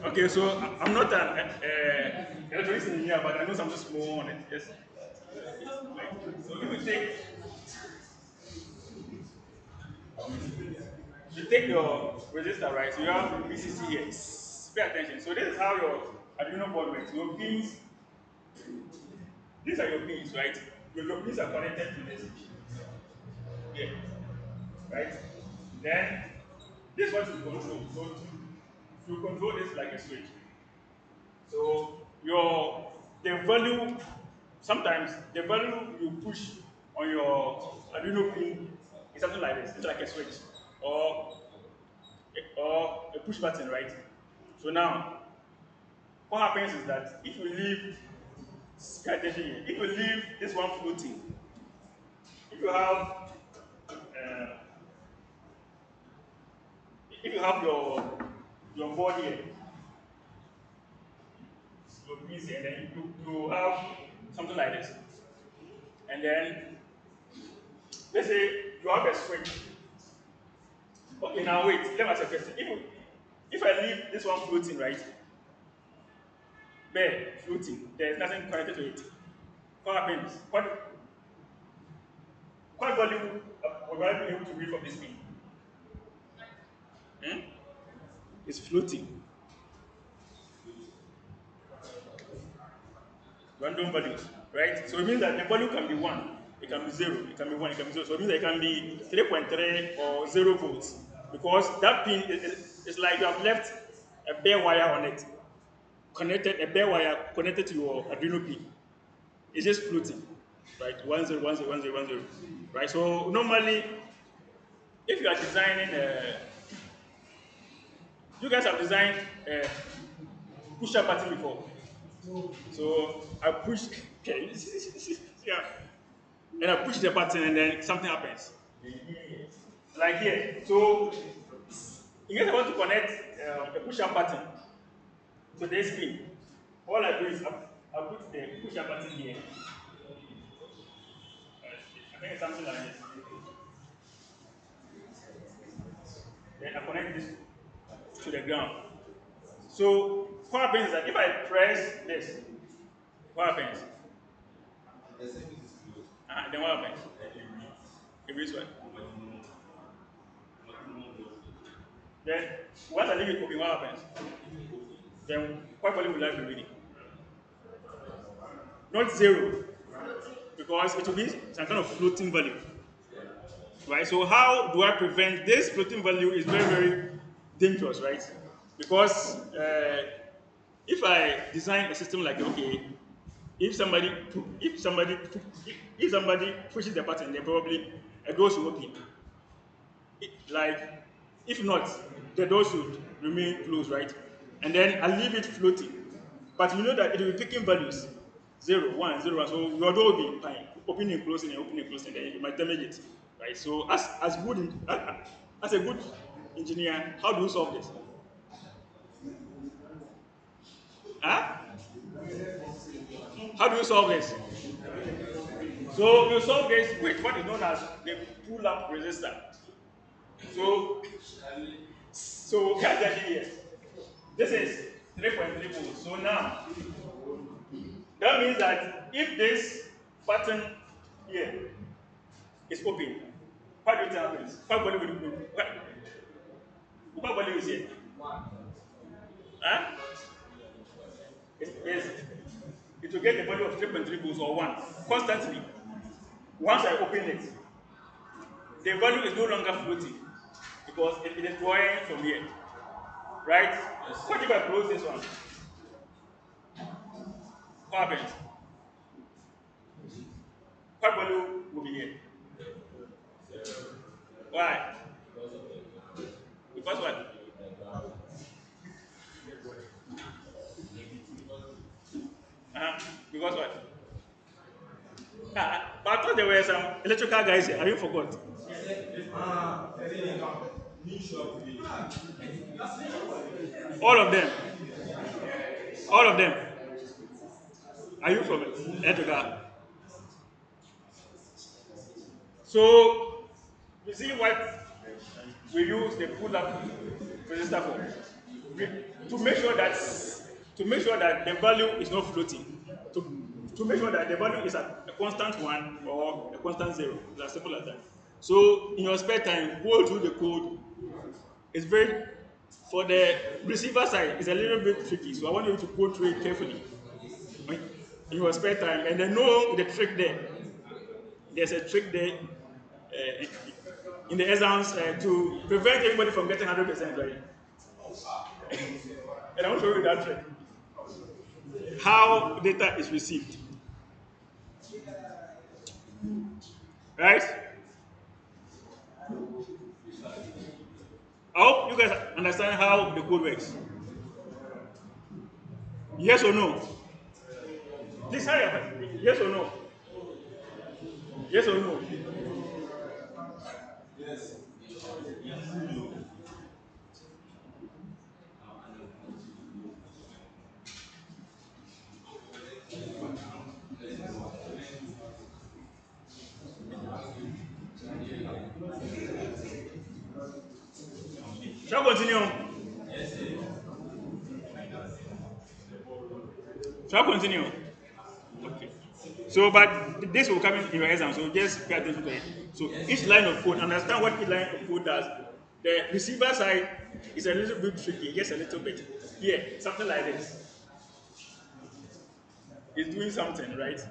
[SPEAKER 1] Okay, so I'm not an electronics engineer, but I know something small on it. Yes. Like, so you take your resistor, right? So you have VCC here. Pay attention. So this is how your Arduino board works. Your pins, these are your pins, right? Your pins are connected to this here, right? Then this is what you control. So you control this like a switch. So the value, sometimes the value you push on your Arduino pin is something like this. It's like a switch or a push button, right? So now what happens is that if you leave, pay attention here, if you leave this one floating, if you have uh, if you have your board here, your pins here, then you have something like this, and then let's say you have a switch. Okay, now wait. Let me ask you a question. If I leave this one floating, right? There, floating. There's nothing connected to it. What happens? What volume will I be able to read from this pin? Hmm? It's floating. Random values, right? So it means that the value can be 1, it can be 0, it can be 1, it can be 0. So it means that it can be 3.3 or 0 volts because that pin is like you have left a bare wire on it, a bare wire connected to your Arduino pin. It's just floating, right? 10101010, right? So normally, if you are designing, you guys have designed push-up button before. So I push, okay, yeah, and I push the button and then something happens. Like here. So in case I want to connect the push-up button to this pin, all I do is I put the push-up button here. I think it's something like this. Then I connect this to the ground. So what happens is that if I press this, what happens? Then what happens? It reads what? Then once I leave it open, what happens? Then what volume will I be reading? Not 0, because it will be some kind of floating value. Right? So how do I prevent this floating value is very, very dangerous, right? Because if I design a system like, okay, if somebody pushes the button, then probably a door should open. Like, if not, the door should remain closed, right? And then I leave it floating. But you know that it will be picking values 0, 1, 0, 1. So your door will be fine, opening and closing and opening and closing, then you might damage it, right? So, as a good engineer, how do you solve this? Huh? How do you solve this? So, you solve this with what is known as the pull up resistor. So, catch here. This is 3.3 volts. So now, that means that if this button here is open, what do you think happens? What volume will you put? What volume is here? Huh? It will get the value of 3.3 volts or 1 constantly. Once I open it, the value is no longer floating because it is drawing from here. Right? What if I close this one? What happens? What value will be here? Why? Because what? Because what? But I thought there were some electrical guys here. Have you forgot? All of them. All of them. Are you from electrical? So, you see what we use the pull-up resistor for? To make sure that the value is not floating. To make sure that the value is a constant 1 or a constant 0. It's as simple as that. So, in your spare time, go through the code. It's very, for the receiver side, it's a little bit tricky. So I want you to go through it carefully in your spare time, and then know the trick there. There's a trick there in the exams to prevent anybody from getting 100%, right? And I want to show you that trick. How data is received, right? I hope you guys understand how the code works. Yes or no? Please hurry up. Yes or no? Yes or no? Shall I continue? Shall I continue? Okay. So, but this will come in your exam, so just pay attention to it. So, each line of code, understand what each line of code does. The receiver side is a little bit tricky, just a little bit. Here, something like this is doing something, right?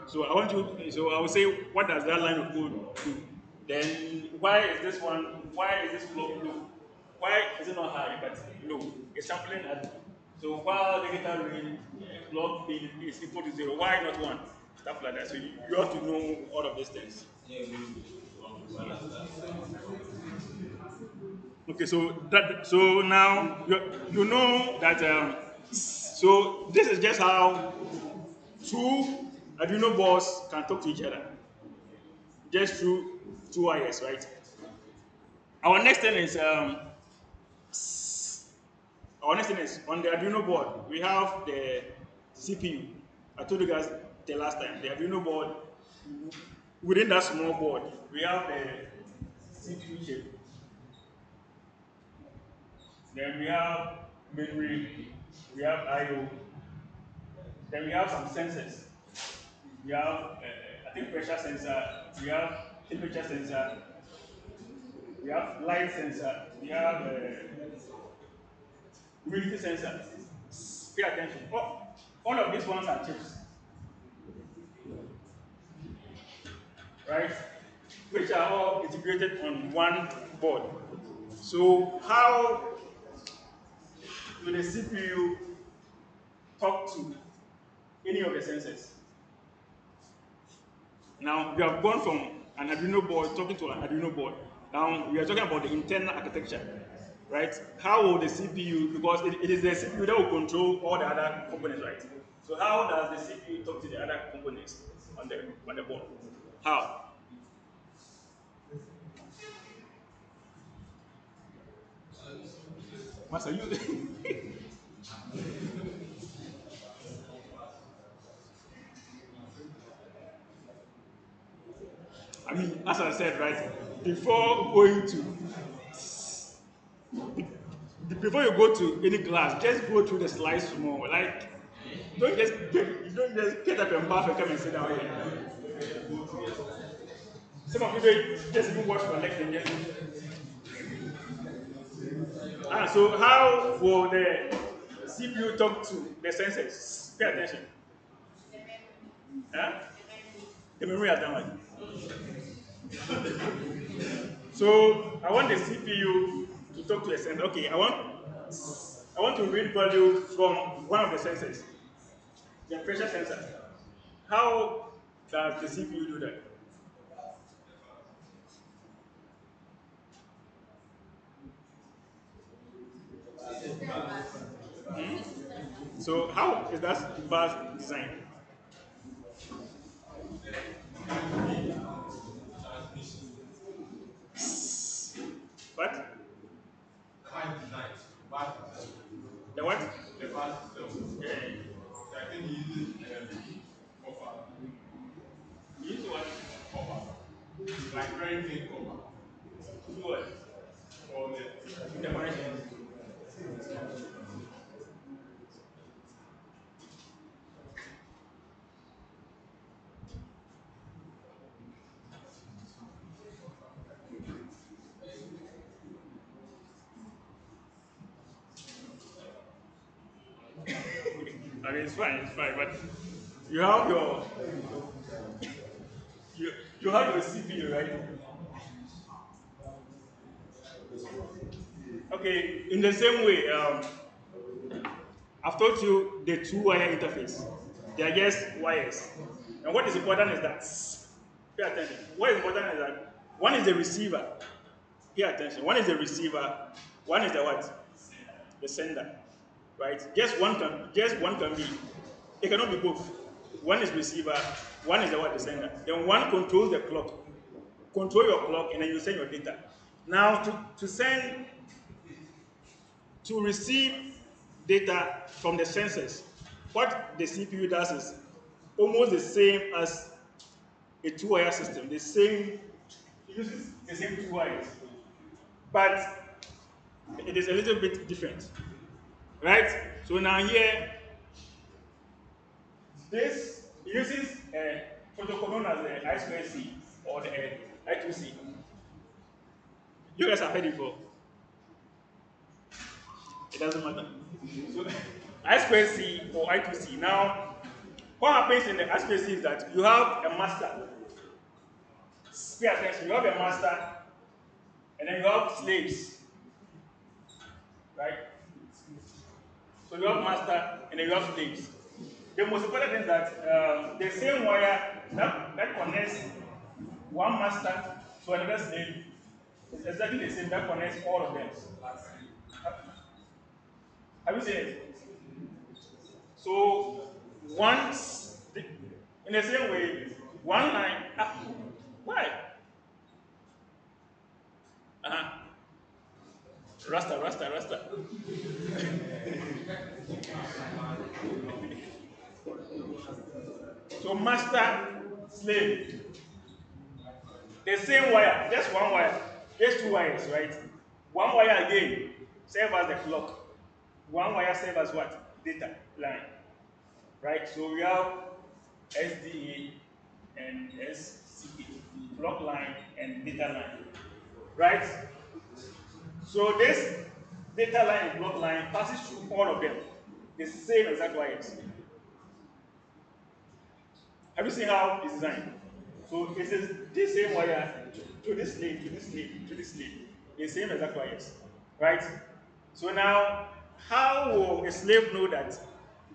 [SPEAKER 1] So, I want you, so I will say, what does that line of code do? Then, why is this one, why is this flow low? Why is it not high, but low? It's sampling at, so while the data range log bin is equal to 0, why not 1? Stuff like that. So you have to know all of these things. Okay, so now you know that so this is just how two Arduino boards can talk to each other, just through two wires, right? Our next thing is our next thing is on the Arduino board. We have the CPU. I told you guys the last time. The Arduino board, within that small board, we have the CPU chip. Then we have memory. We have I/O. Then we have some sensors. We have, I think, pressure sensor. We have temperature sensor. We have light sensor. We have humidity sensor. Pay attention. Oh, all of these ones are chips, right? Which are all integrated on one board. So how do the CPU talk to any of the sensors? Now we have gone from an Arduino board talking to an Arduino board. Now we are talking about the internal architecture, right? How will the CPU, because it is the CPU that will control all the other components, right? So how does the CPU talk to the other components on the board? How? Master, you I mean, as I said, right, before going to before you go to any class, just go through the slides small. Like, you don't just get up and pass and come and sit down here. Some of you don't just even watch for lecture. So how will the CPU talk to the sensors? Pay attention. Huh? The memory has done what? So I want the CPU to talk to a sensor. Okay, I want to read value from one of the sensors, the pressure sensor. How does the CPU do that? So how is that bus designed? What?
[SPEAKER 2] Quite designed, bad design.
[SPEAKER 1] The what?
[SPEAKER 2] The bad system.
[SPEAKER 1] Yeah.
[SPEAKER 2] So I think he uses copper.
[SPEAKER 1] You use what?
[SPEAKER 2] Copper. Like very thin copper.
[SPEAKER 1] To do what?
[SPEAKER 2] For the
[SPEAKER 1] The connection. I mean, it's fine, but you have your you have your CPU, right? Okay, in the same way, I've told you the two-wire interface. They are just wires. And what is important is that, pay attention. What is important is that one is the receiver. Pay attention. One is the receiver. One is the what? The sender. Right? Just one can be. It cannot be both. One is receiver. One is the what? The sender. Then one controls the clock. Control your clock, and then you send your data. Now to receive data from the sensors, what the CPU does is almost the same as a two-wire system. It uses the same two wires, but it is a little bit different, right? So now here, This uses a protocol known as the I2C or the I2C. You guys have heard it before. It doesn't matter. So I2C or I2C. Now, what happens in the I2C is that you have a master. Pay attention. You have a master, and then you have slaves, right? So you have master, and then you have slaves. The most important thing is that the same wire that connects one master to another slave is exactly the same that connects all of them. Have you seen it? So once, in the same way, one line. Why? Uh-huh. Rasta, Rasta, Rasta. So master, slave, the same wire, just one wire, just two wires, right? One wire again serve as the clock. One wire serve as what? Data line, right? So we have SDA and SCA, clock line and data line, right? So this data line and clock line passes through all of them, the same exact wires. Have you seen how it's designed? So it is this same wire to this slave, to this slave, to this slave, the same exact wires, right? So now, how will a slave know that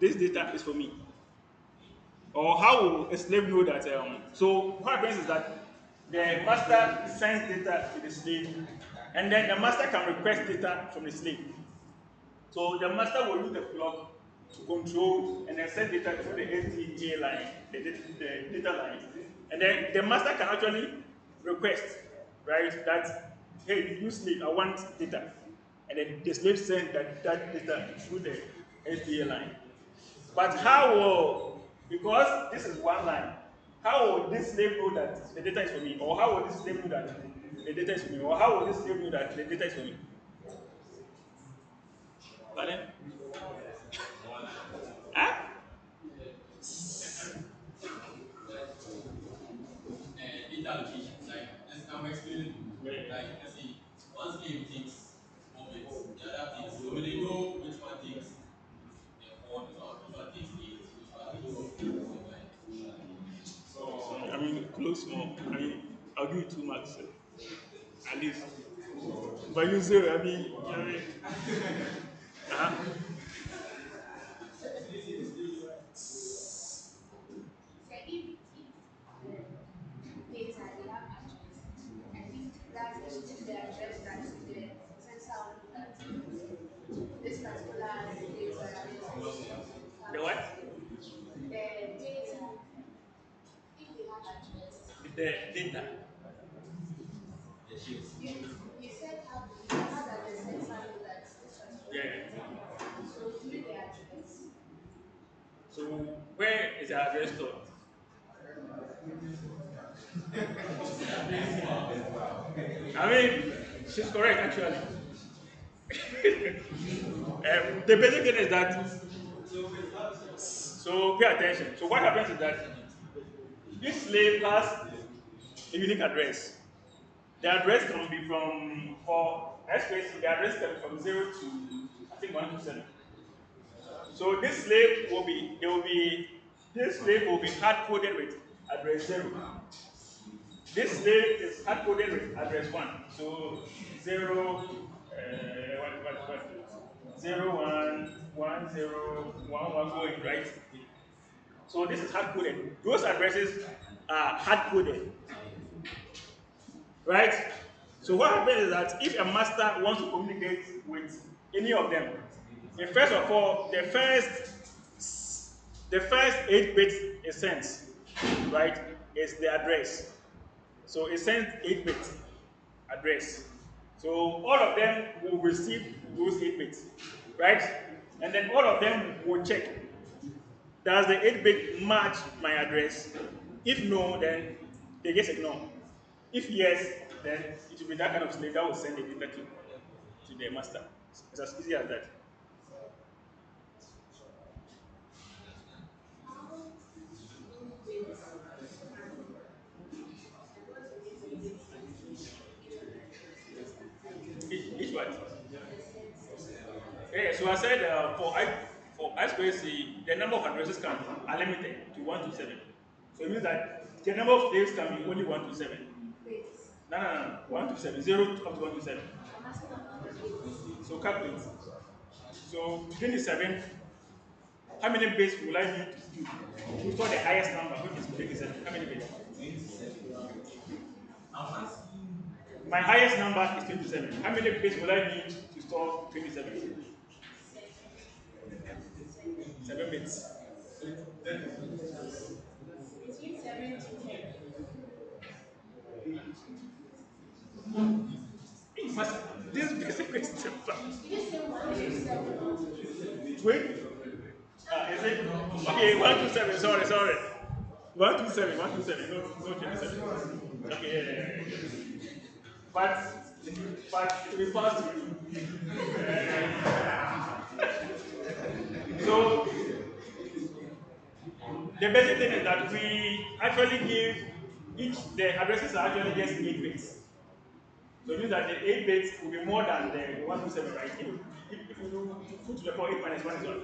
[SPEAKER 1] this data is for me? Or how will a slave know that? So what happens is that the master sends data to the slave, and then the master can request data from the slave. So the master will use the clock to control and then send data through the SDA line, the data line. And then the master can actually request, right, that, hey, you slave, I want data. And then the slave send that data through the SDA line. But how will, because this is one line, how will this slave know that the data is for me? Or how will this slave know that the data is for me? Or how will this slave know that the data is for me? Pardon? Huh?
[SPEAKER 3] Data allocation. I'm explaining. Let's say one slave takes 4 bits, the other takes. So they know which one takes the 4, which one takes 8, which one takes 16. So
[SPEAKER 1] I mean, close more. I mean, I'll give you 2 marks, at least. But you zero, uh-huh.
[SPEAKER 4] So if they have address, I think that is the address that the sensor will look at. This particular data
[SPEAKER 1] The what?
[SPEAKER 4] the data, if they have address,
[SPEAKER 1] The data.
[SPEAKER 4] you said how does the sensor know that this particular
[SPEAKER 1] Yeah.
[SPEAKER 4] data? So through the address.
[SPEAKER 1] So where is the address stored? I mean, she's correct actually. The basic thing is that, so pay attention. So what happens is that this slave has a unique address. The address can be from, for express, the address can be from 0 to, I think, 127. So this slave will be hard coded with address 0. This slave is hard coded with address 1. So 0, what, 0, 1, 1, 0, 1, 1 going, right? So this is hard coded. Those addresses are hard coded, right? So what happens is that if a master wants to communicate with any of them, first of all, the first 8 bits it sends, right, is the address. So it sends 8 bits address. So all of them will receive those 8 bits, right? And then all of them will check, does the 8 bit match my address? If no, then they just ignore. If yes, then it will be that kind of slave that will send the data to the master. It's as easy as that. so I said for I square C, the number of addresses can be unlimited to 127. So it means that the number of slaves can be only 127.
[SPEAKER 4] Wait.
[SPEAKER 1] No. 127. 0 up to 127.
[SPEAKER 4] I'm asking about the base.
[SPEAKER 1] So calculate. So 27, how many bits will I need to store the highest number, which is 27? How many bits? My highest number is 27. How many bits will I need to store 27? 7 bits.
[SPEAKER 4] Between 7 to 10.
[SPEAKER 1] This basic question.
[SPEAKER 4] You just say 1 to 7.
[SPEAKER 1] Wait. Is it? Okay, 127. Sorry. 127. 127. No 27. Okay, yeah. But it will be fast to you. So the basic thing is that we actually give the addresses are actually just 8 bits. So it means that the 8 bits will be more than the 127, right? If we do 2 to the power 8 minus 1 is what?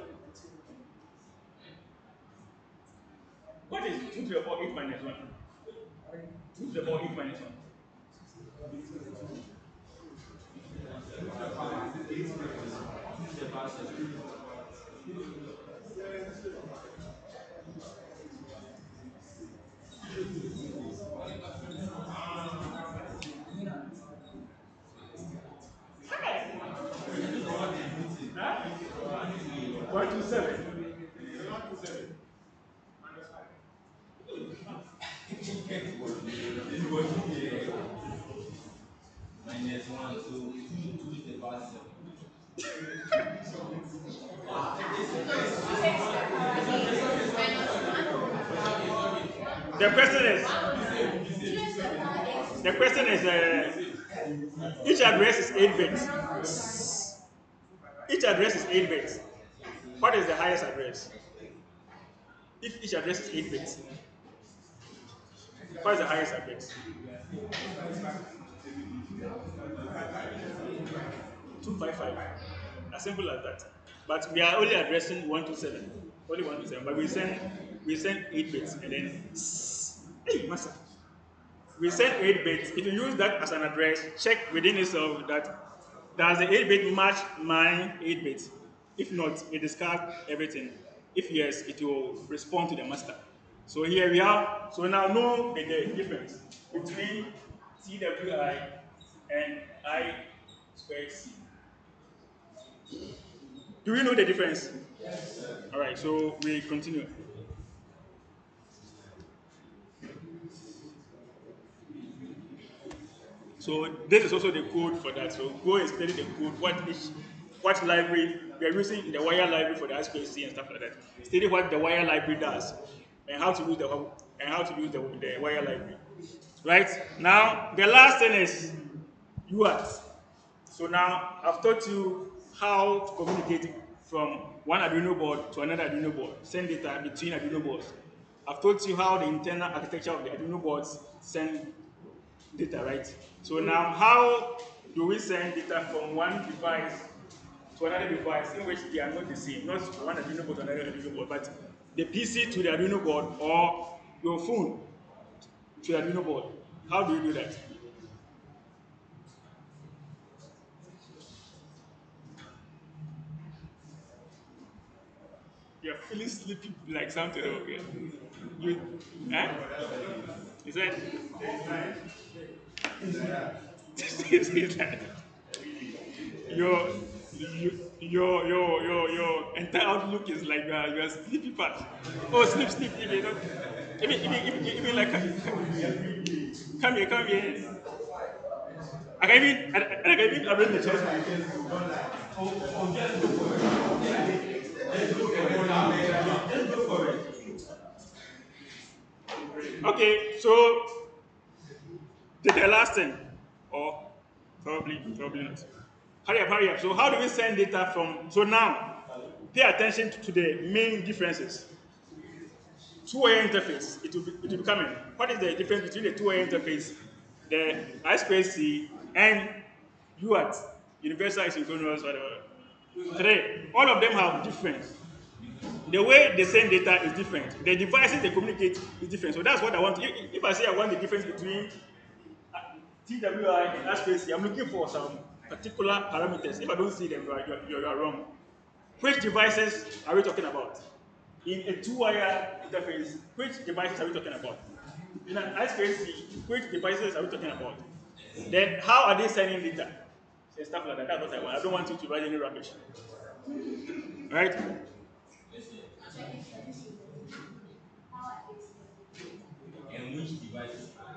[SPEAKER 1] What is 2 to the power 8 minus 1? 2 to the power 8 minus 1. Huh? 127.
[SPEAKER 3] Minus 1, so 2 to the power 7.
[SPEAKER 1] The question is, each address is 8 bits. Each address is 8 bits. What is the highest address? If each address is 8 bits, what is the highest address? 255. As simple as that. But we are only addressing 127. Only 127. But we send 8 bits and then hey master. We send 8 bits. If you use that as an address, check within itself that does the 8 bit match my 8 bits? If not, we discard everything. If yes, it will respond to the master. So here we are. So now know the difference between CWI and I squared C. Do we know the difference? All right, so we continue. So this is also the code for that. So go and study the code, what library we are using in the wire library for the SPC and stuff like that. Study what the wire library does and how to use the wire library. Right? Now the last thing is UART. So now I've taught you how to communicate from one Arduino board to another Arduino board, send data between Arduino boards. I've taught you how the internal architecture of the Arduino boards send data, right? So now how do we send data from one device to another device in which they are not the same, not one Arduino board to another Arduino board, but the PC to the Arduino board or your phone to the Arduino board? How do you do that? You're feeling sleepy like something. Okay. You, huh? Is that? Is that? Your, your entire outlook is like you're sleepy fast. Oh, sleep. Even, don't- even like, come here. I can even arrange the chairs for you. Okay, so the last thing, or probably not. Hurry up. So how do we send data from? So now, pay attention to the main differences. Two-way interface. It will be coming. What is the difference between the two-way interface, the I2C, and UART, Universal Asynchronous, whatever? Three. All of them have difference. The way they send data is different. The devices they communicate is different. So that's what I want. If I say I want the difference between TWI and SPC, I'm looking for some particular parameters. If I don't see them, you are wrong. Which devices are we talking about? In a two-wire interface, which devices are we talking about? In an SPC, which devices are we talking about? Then how are they sending data? And stuff like that. That's what I want. I don't want you to write any rubbish. Right?
[SPEAKER 4] How are they sending
[SPEAKER 3] and which devices are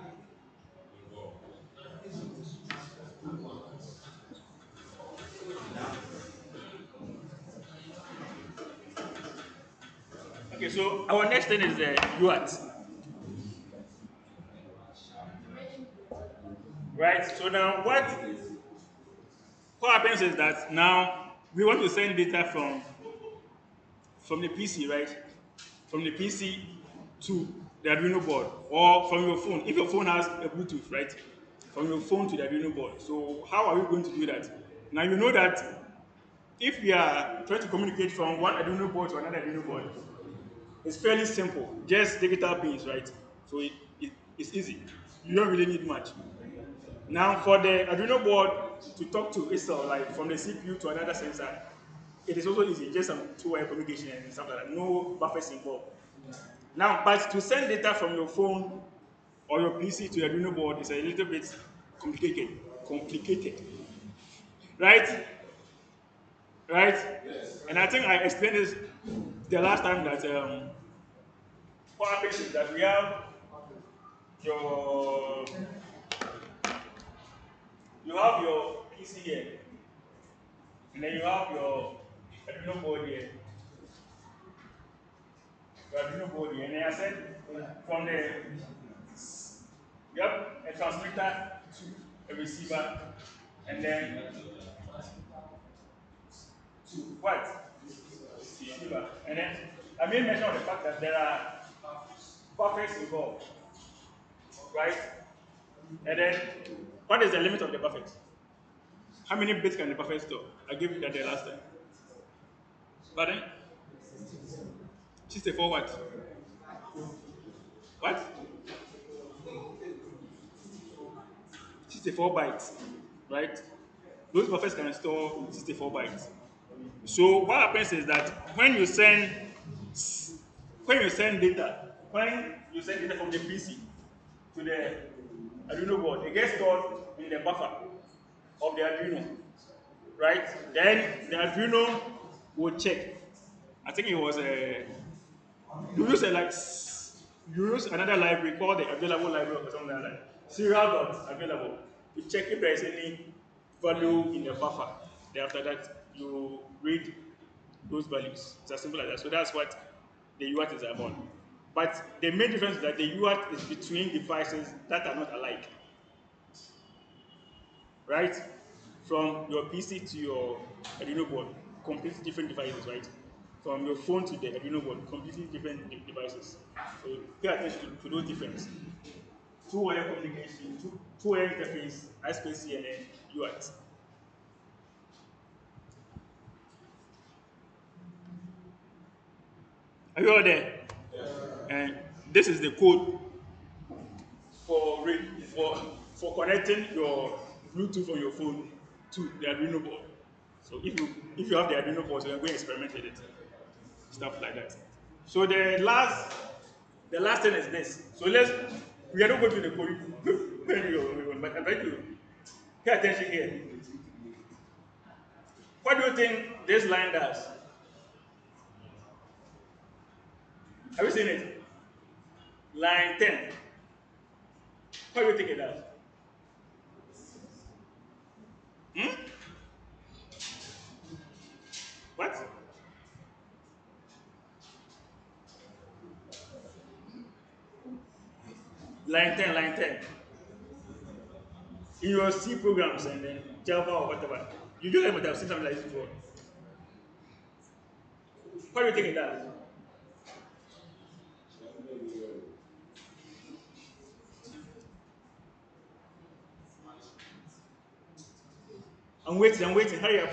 [SPEAKER 3] involved.
[SPEAKER 1] Okay, so our next thing is the UART. Right? So now what happens is that now we want to send data from the PC, right? From the PC to the Arduino board, or from your phone. If your phone has a Bluetooth, right? From your phone to the Arduino board. So how are we going to do that? Now you know that if we are trying to communicate from one Arduino board to another Arduino board, it's fairly simple. Just digital pins, right? So it's easy. You don't really need much. Now for the Arduino board to talk to itself, like from the CPU to another sensor, it is also easy, just some two-way communication and stuff like that. No buffers involved. Now, but to send data from your phone or your PC to your Arduino board is a little bit complicated. Complicated, right? Right? And I think I explained this the last time that what happens is that we have your your PC here, and then you have your Arduino board here. Your Arduino board here, and then I said from the you have a transmitter to a receiver, and then to what? Receiver. And then I made mention of the fact that there are buffers involved, right? And then what is the limit of the buffers? How many bits can the buffer store? I gave you that the last time. Pardon? 64 what? What? 64 bytes, right? Those buffers can store 64 bytes. So what happens is that when you send data from the PC to the Arduino board, it gets stored in the buffer of the Arduino, right? Then the Arduino will check. I think it was a you use a like you use another library called the available library or something like that. Serial dot available to check if there is any value in the buffer. Then after that, you read those values. It's as simple as that. So that's what the UART is about. But the main difference is that the UART is between devices that are not alike, right? From your PC to your Arduino board, completely different devices, right? From your phone to the Arduino board, completely different devices. So pay attention to those differences. Two-wire communication, two-wire interface, SPC, and then UART. Are you all there? And this is the code for connecting your Bluetooth on your phone to the Arduino board. So if you have the Arduino board, so you're going to experiment with it, stuff like that. So the last thing is this. So we are not going to the code, but I'm trying to pay attention here. What do you think this line does? Have you seen it? Line 10. What do you think it does? Hmm? What? Line 10. In your C programs and then Java or whatever, you do have seen something like this before. What do you think it does? I'm waiting, hurry up.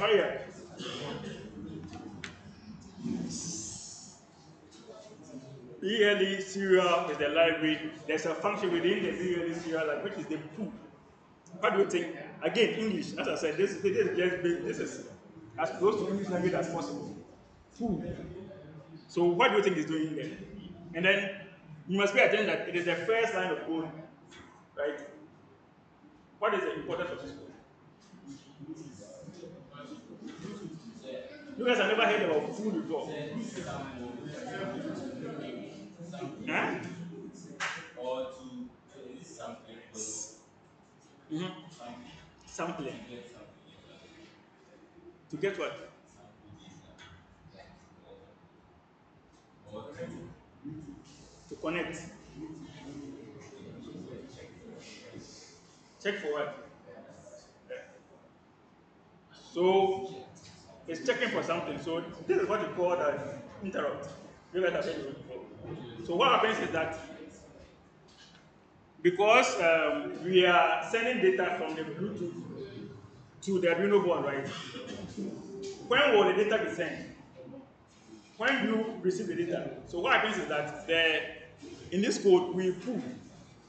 [SPEAKER 1] BLE serial is the library. There's a function within the BLE serial, like, which is the pool. What do you think? Again, English. As I said, this is as close to English language as possible. Pool. So what do you think is doing there? And then you must pay attention that it is the first line of code, right? What is the importance of this code? You guys have never heard about pool before. Huh?
[SPEAKER 3] or to this something
[SPEAKER 1] Mm-hmm. Sampling.
[SPEAKER 3] get something
[SPEAKER 1] To get what?
[SPEAKER 3] sample data like or to
[SPEAKER 1] To connect. Check for what? So it's checking for something. So this is what you call the interrupt. You guys have heard it before. So what happens is that because we are sending data from the Bluetooth to the Arduino board, right? When will the data be sent? When you receive the data. So what happens is that in this code we pull.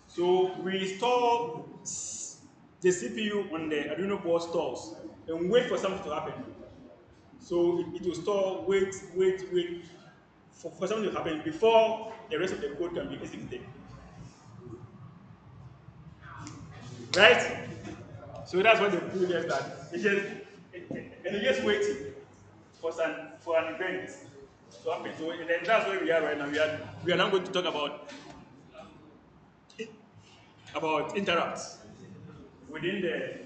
[SPEAKER 1] So we store the CPU on the Arduino board stores and wait for something to happen. So it will store, wait for something to happen before the rest of the code can be executed. Right? So that's what the pool does that. And it just waiting for an event to happen. So and then that's where we are right now. We are now going to talk about interrupts within the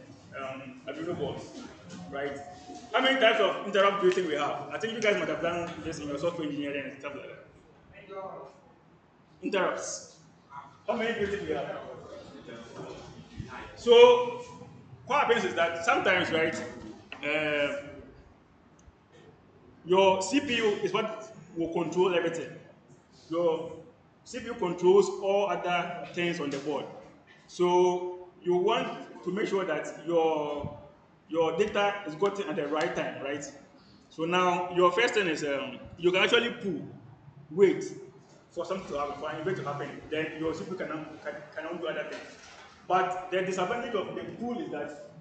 [SPEAKER 1] Arduino board, right? How many types of interrupt do you think we have? I think you guys might have done this in your software engineering and stuff like that. Interrupts. How many do you think we have? So what happens is that sometimes, right, your CPU is what will control everything. Your CPU controls all other things on the board. So you want to make sure that your data is gotten at the right time, right? So now your first thing is you can actually pull, wait for something to happen, for an event to happen. Then your CPU cannot do other things. But the disadvantage of the pull is that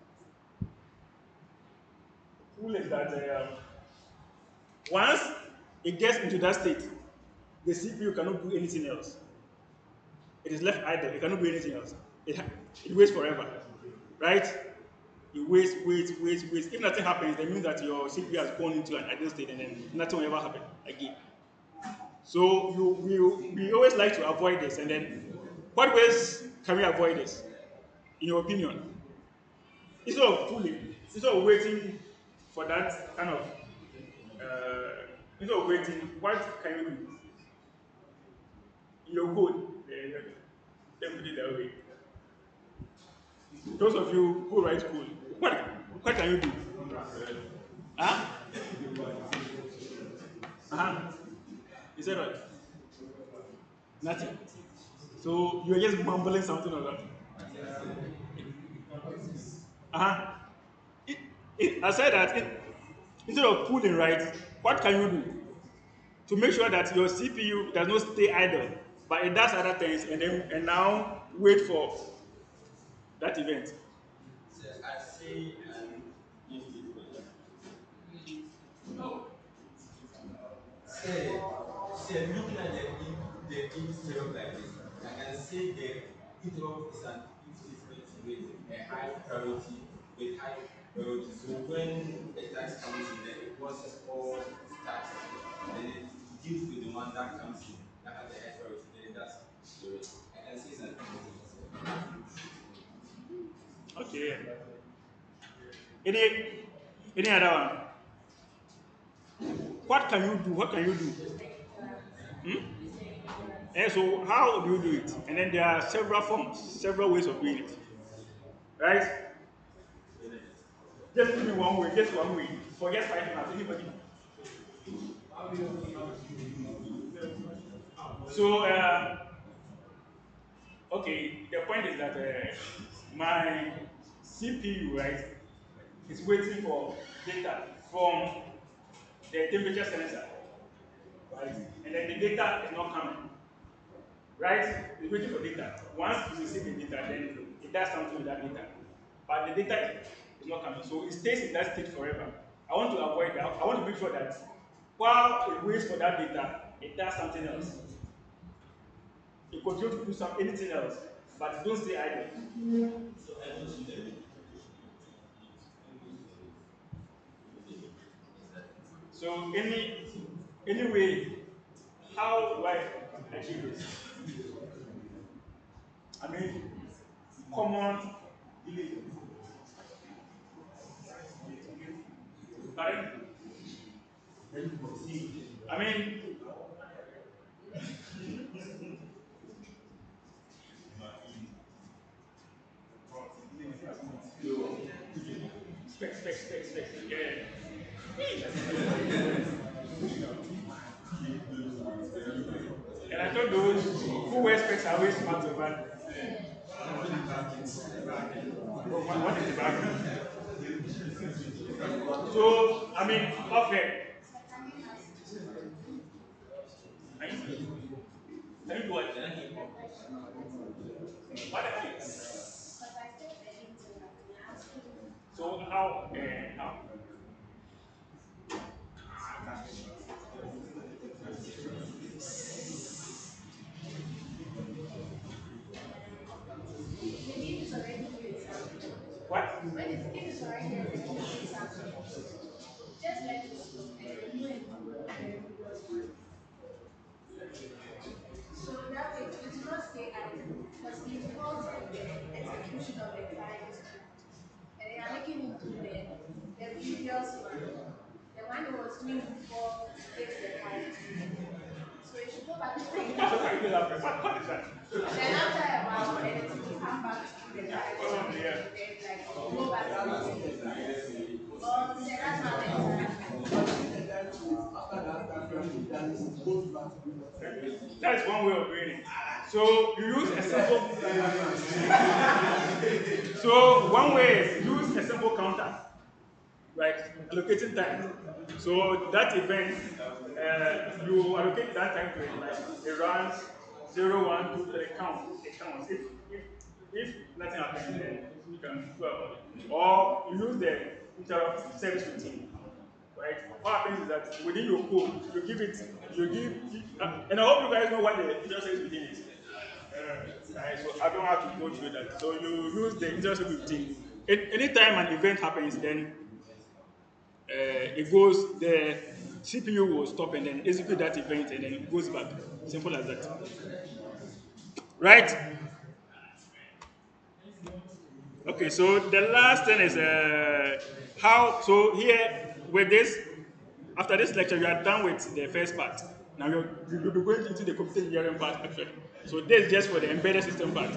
[SPEAKER 1] once it gets into that state, the CPU cannot do anything else. It is left idle. It cannot do anything else. It waits forever, right? It waits. If nothing happens, that means that your CPU has gone into an idle state, and then nothing will ever happen again. So we always like to avoid this. And then, what ways can we avoid this? In your opinion, instead of pulling, instead of waiting for that kind of, instead of waiting, what can you do? In your code, let me put it that way. Those of you who write code, what can you do? Huh? Uh-huh. You said what? Nothing. So you're just mumbling something or that. Uh-huh. I said that instead of pulling, right, what can you do to make sure that your CPU does not stay idle, but it does other things and now wait for that event?
[SPEAKER 3] so I say use it for say looking at the interrupt like this, I can say the interrupt is an if statement with a high priority So when a task comes in, then it processes all tasks, then it deals with the one that comes in that has the high priority, then it does the rest. I can say it's an
[SPEAKER 1] Okay. Any other one? What can you do? What can you do? Hmm? And so how do you do it? And then there are several forms, several ways of doing it. Right? Just give me one way, just one way. For just 5 minutes, anybody. So, okay, the point is that my CPU, right, is waiting for data from the temperature sensor, right? And then the data is not coming. right? It's waiting for data. Once you receive the data, then it does something with that data. But the data is not coming, so it stays in that state forever. I want to avoid that. I want to make sure that while it waits for that data, it does something else. It continues to do anything else, but don't stay idle. So any way, how do I achieve this? I mean, common delay. Pardon? I mean, spec. Yeah. And I told those who wear specs are always smart over. What is the background? So, I mean, okay. Can you do what? What so how?
[SPEAKER 4] Maybe if it's already doing something.
[SPEAKER 1] What?
[SPEAKER 4] If it's already doing something, just let it stop and then go and do the previous one. So that way it will not stay idle because it involves the execution of the client's code. And they are making him do the previous one. The one he was doing before he gave the client. So you should go back to the
[SPEAKER 1] That's what I do laughing. What is that?
[SPEAKER 4] then after a while, then it will come back to the client
[SPEAKER 1] Oh,
[SPEAKER 4] and
[SPEAKER 1] yeah.
[SPEAKER 4] then like go back to the same. Well, then that's how
[SPEAKER 1] That's one way of doing it. So you use a simple. So one way is use a simple counter, right? Allocating time. So that event, you allocate that time to it. Like it runs 0, 1, 2, 3, count. It counts. If nothing happens, then you can go about it. Or you use the interrupt service routine. Right? What happens is that within your code, and I hope you guys know what the interrupt service routine is. Right, so I don't have to go through that. So you use the interrupt service routine. Anytime an event happens, then it goes, the CPU will stop and then execute that event and then it goes back. Simple as that. Right? Okay, so the last thing is how, so here with this, after this lecture, you are done with the first part. Now you'll be going into the computer engineering part actually. So this is just for the embedded system part.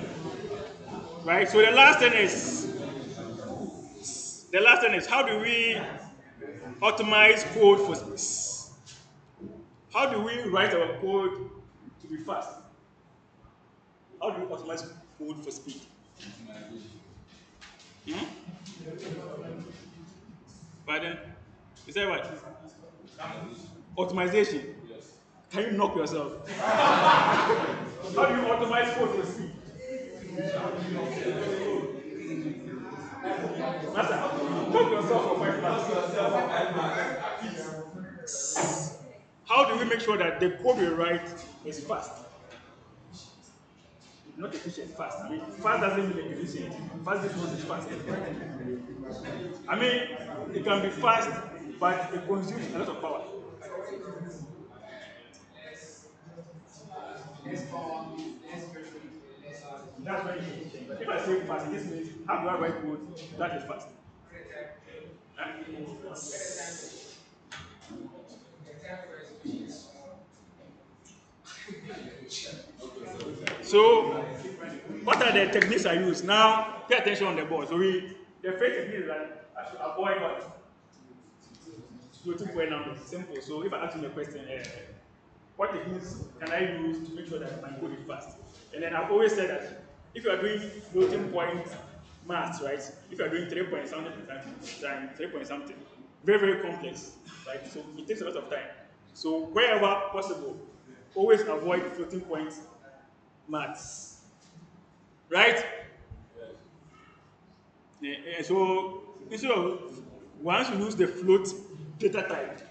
[SPEAKER 1] Right? So the last thing is how do we optimize code for how do we write our code to be fast? How do we optimize code for speed? Hmm? Pardon? Is that right? Optimization. Can you knock yourself? How do you optimize code for speed? Master, knock yourself for 5 minutes. How do we make sure that the code we write is fast? Not efficient, fast. I mean, fast doesn't mean efficient. Fast just means it's fast. I mean, it can be fast, but it consumes a lot of power. That's very efficient. But if I say fast, this means how do I write code that is fast? So, what are the techniques I use? Now, pay attention on the board. So, the first technique is that I should avoid what? Floating point number. Simple. So, if I ask you a question, what techniques can I use to make sure that my code is fast? And then I've always said that if you are doing floating point maths, right? If you are doing 3 point something times 3 point something, very complex, right? So it takes a lot of time. So wherever possible, always avoid floating points maths, right? So instead of once you use the float data type,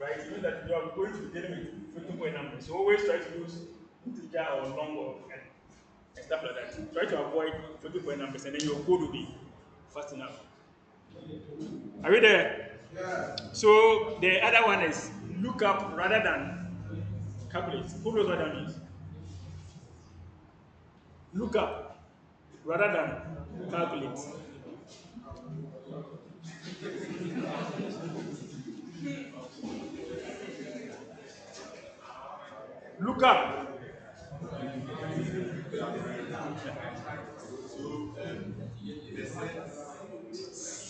[SPEAKER 1] right, you know that you are going to be dealing with floating point numbers. So always try to use integer or number and stuff like that. Try to avoid floating point numbers, and then your code will be fast enough. Are we there? So the other one is lookup rather than calculate. Who knows what that means? Lookup rather than calculate. Lookup.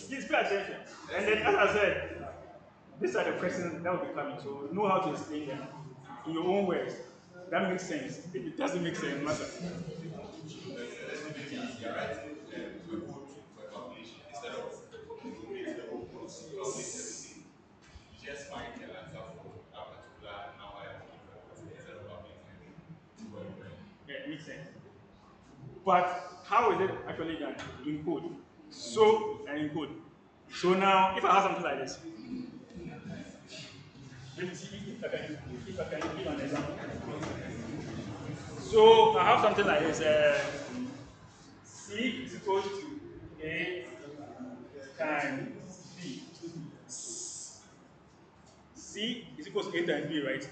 [SPEAKER 1] Please pay attention. And then, as I said, these are the questions that will be coming. So know how to explain them in your own words. That makes sense. If it doesn't make sense, matter.
[SPEAKER 2] You're writing a code for a calculation instead of doing the whole code to calculate everything. You just find the answer for that particular number you're looking for instead of calculating everything.
[SPEAKER 1] Yeah, it makes sense. But how is it actually done? In code. So and in code. So now, if I have something like this, let me see if I can give an example. So I have something like this. C is equal to A times B. C is equal to A times B, right?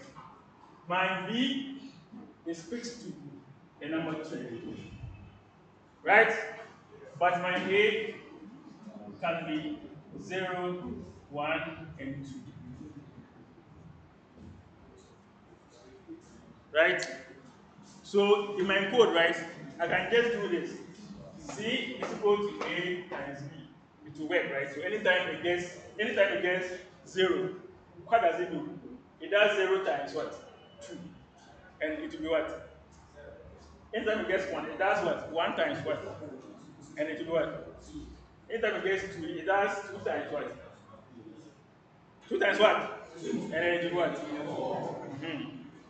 [SPEAKER 1] My B is fixed to the number 2, right? But my A can be 0, 1, and 2, right? So in my code, right, I can just do this. C is equal to A times B. It will work, right? So anytime it gets 0, what does it do? It does 0 times what? 2. And it will be what? Anytime it gets 1, it does what? 1 times what? And it will be what? Anytime it gets 2, it does 2 times what? 2 times what? And then it will be what?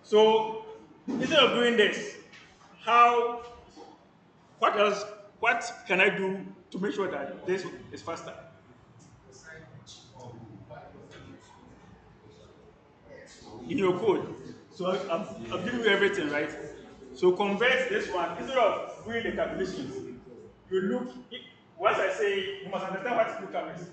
[SPEAKER 1] So instead of doing this, how what else what can I do to make sure that this is faster in your code? So I've given you everything, right? So convert this one instead of doing the calculations. You look once I say you must understand what lookup is.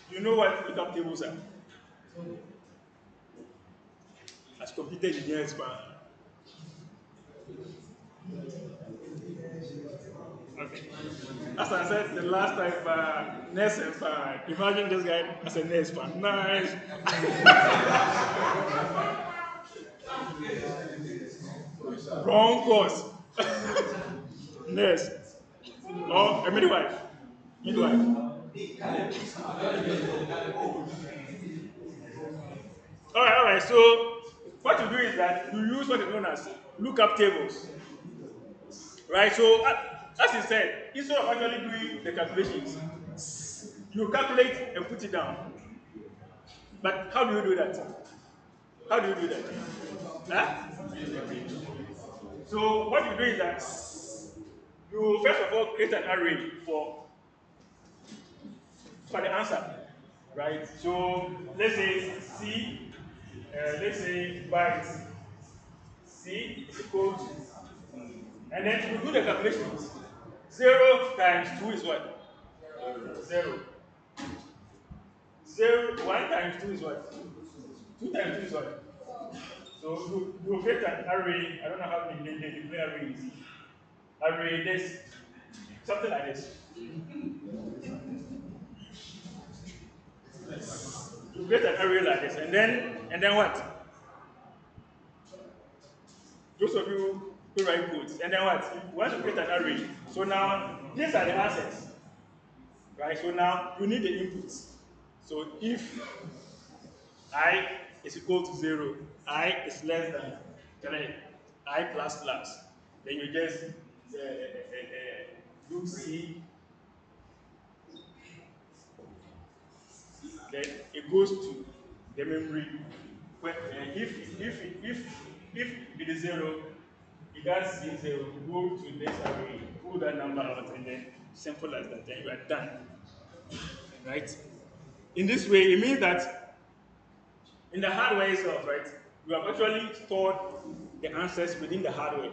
[SPEAKER 1] You know what lookup tables are as computer engineers. Okay. As I said the last time, nurse imagine this guy as a nurse fan. Nice. Wrong course. Nurse. Or a midwife. Midwife. All right. So what you do is that you use what is known as lookup tables, right? So as you said, instead of actually doing the calculations, you calculate and put it down. But how do you do that? How do you do that? Huh? So what you do is that you first of all create an array for the answer, right? So let's say C, let's say bytes C is equal to, and then you do the calculations. 0 times 2 is what? 0. 1 times 2 is what? 2 times 2 is what? So you create an array. I don't know how many they play array is. Array this, something like this. You create an array like this, and then what? Those of you who write codes, and then what? You want to create an array. So now these are the answers, right? So now you need the inputs. So if I is equal to 0, I is less than 3, I plus plus, then you just do C then it goes to the memory. When, if it is 0, it does C 0, go to this array, pull that number out, and then simple as that, then you are done. Right? In this way, it means that in the hardware itself, right, you have actually stored the answers within the hardware.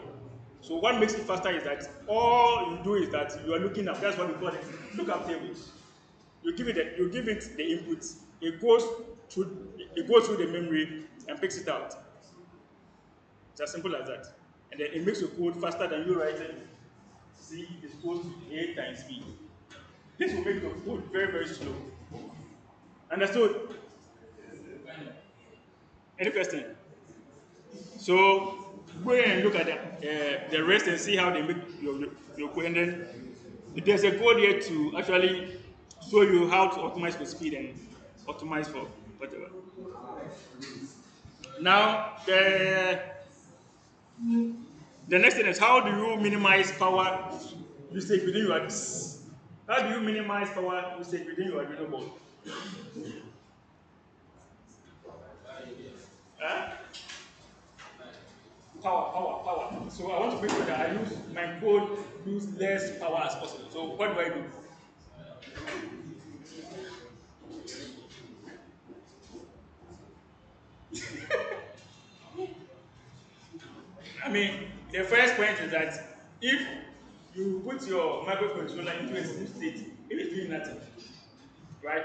[SPEAKER 1] So what makes it faster is that all you do is that you are looking up. That's what we call it. Look up tables. You give it the input. It goes through the memory and picks it out. It's as simple as that. And then it makes your code faster than you writing C is equal to A times B. This will make your code very, very slow. Understood? Any question? So go ahead and look at the rest and see how they make your code. And then there's a code here to actually show you how to optimize for speed and optimize for whatever. Now, the next thing is how do you minimize power usage within your how do you minimize power usage within your Arduino board? Huh? Power. So I want to make sure that I use my code use less power as possible. So what do I do? I mean, the first point is that if you put your microcontroller into a sleep state, it is doing nothing, right?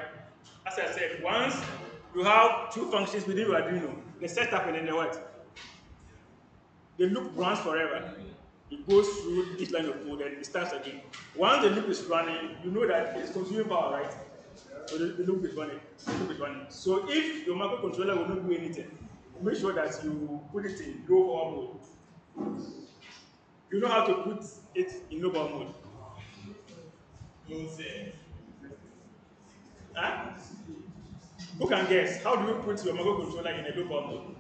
[SPEAKER 1] As I said, once you have two functions within your Arduino, the setup and then the what? The loop runs forever. It goes through each line of code and it starts again. Once the loop is running, you know that it's consuming power, right? So the loop is running. The loop is running. So if your microcontroller will not do anything, make sure that you put it in low power mode. You know how to put it in low power mode. Huh? Who can guess? How do you put your microcontroller in a low power mode?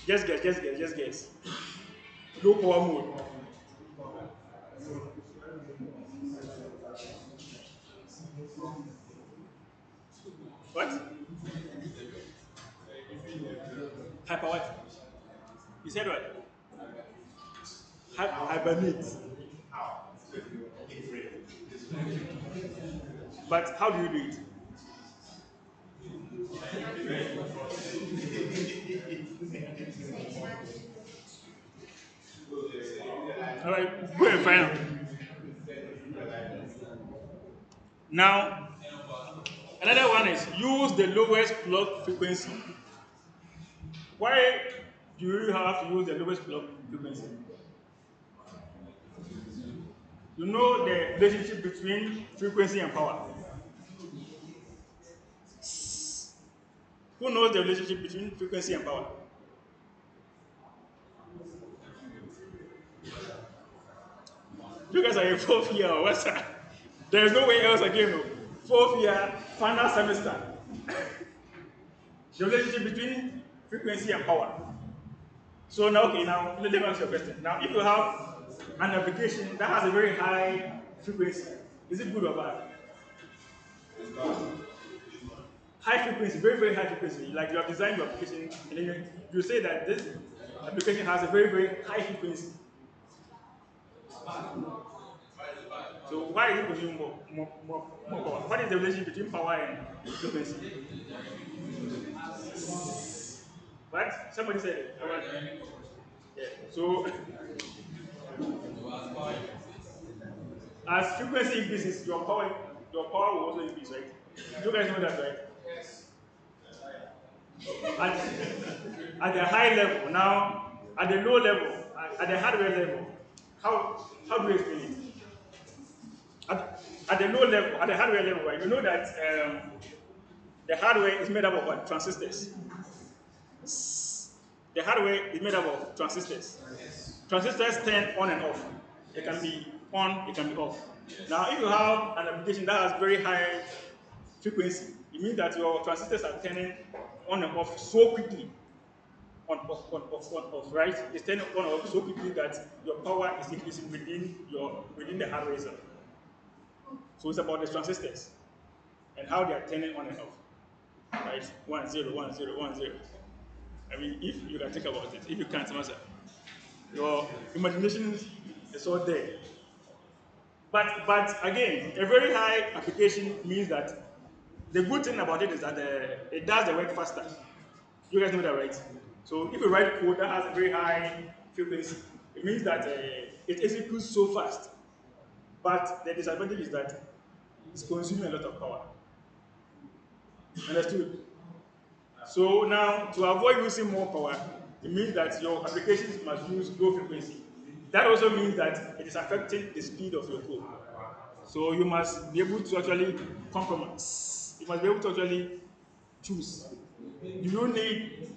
[SPEAKER 1] Just guess. Low power mode. What? Hyper what? You said what? Hibernate. But how do you do it? All right, go and find out. Now, another one is use the lowest clock frequency. Why do you have to use the lowest clock frequency? You know the relationship between frequency and power. Who knows the relationship between frequency and power? You guys are in fourth year or what's that? There's no way else again. No. Fourth year, final semester. The relationship between frequency and power. So now, okay, now let me ask you a question. Now, if you have an application that has a very high frequency, is it good or bad? High frequency, very, very high frequency. Like you have designed your application, and then you say that this application has a very, very high frequency. So why is it consuming more power? What is the relationship between power and frequency? What? Somebody said it. All right. Yeah. So as frequency increases, your power will also increase, right? You guys know that, right? At the high level, now at the low level, at the hardware level, how do you explain it? At the low level, at the hardware level, right? You know that the hardware is made up of what? Transistors. The hardware is made up of transistors. Transistors turn on and off. It can be on, it can be off. Now, if you have an application that has very high frequency, it means that your transistors are turning on and off so quickly. On, off, right? It's turning on and off so quickly that your power is increasing within the hardware itself. So it's about the transistors. and how they are turning on and off. Right? 1 0 1 0 1 0. I mean, if you can think about it, if you can't, master, your imagination is all there. But again, a very high application means that the good thing about it is that it does the work faster. You guys know that, right? So if you write code that has a very high frequency, it means that it executes so fast. But the disadvantage is that it's consuming a lot of power. Understood? So now, to avoid using more power, it means that your applications must use low frequency. That also means that it is affecting the speed of your code. So you must be able to actually compromise. You must be able to actually choose. Do you need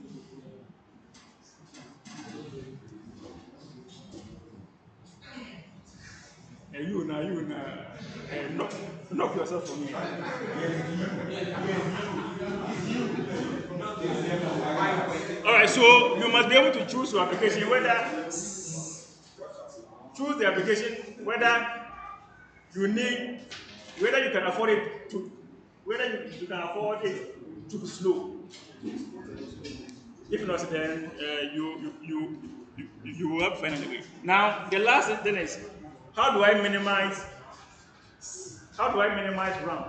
[SPEAKER 1] knock yourself for me. All right, so you must be able to choose your application, choose the application whether you need, whether you can afford it to, whether you can afford it to be slow. If not, then you will have to find another way. Now, the last thing is, how do I minimize? How do I minimize RAM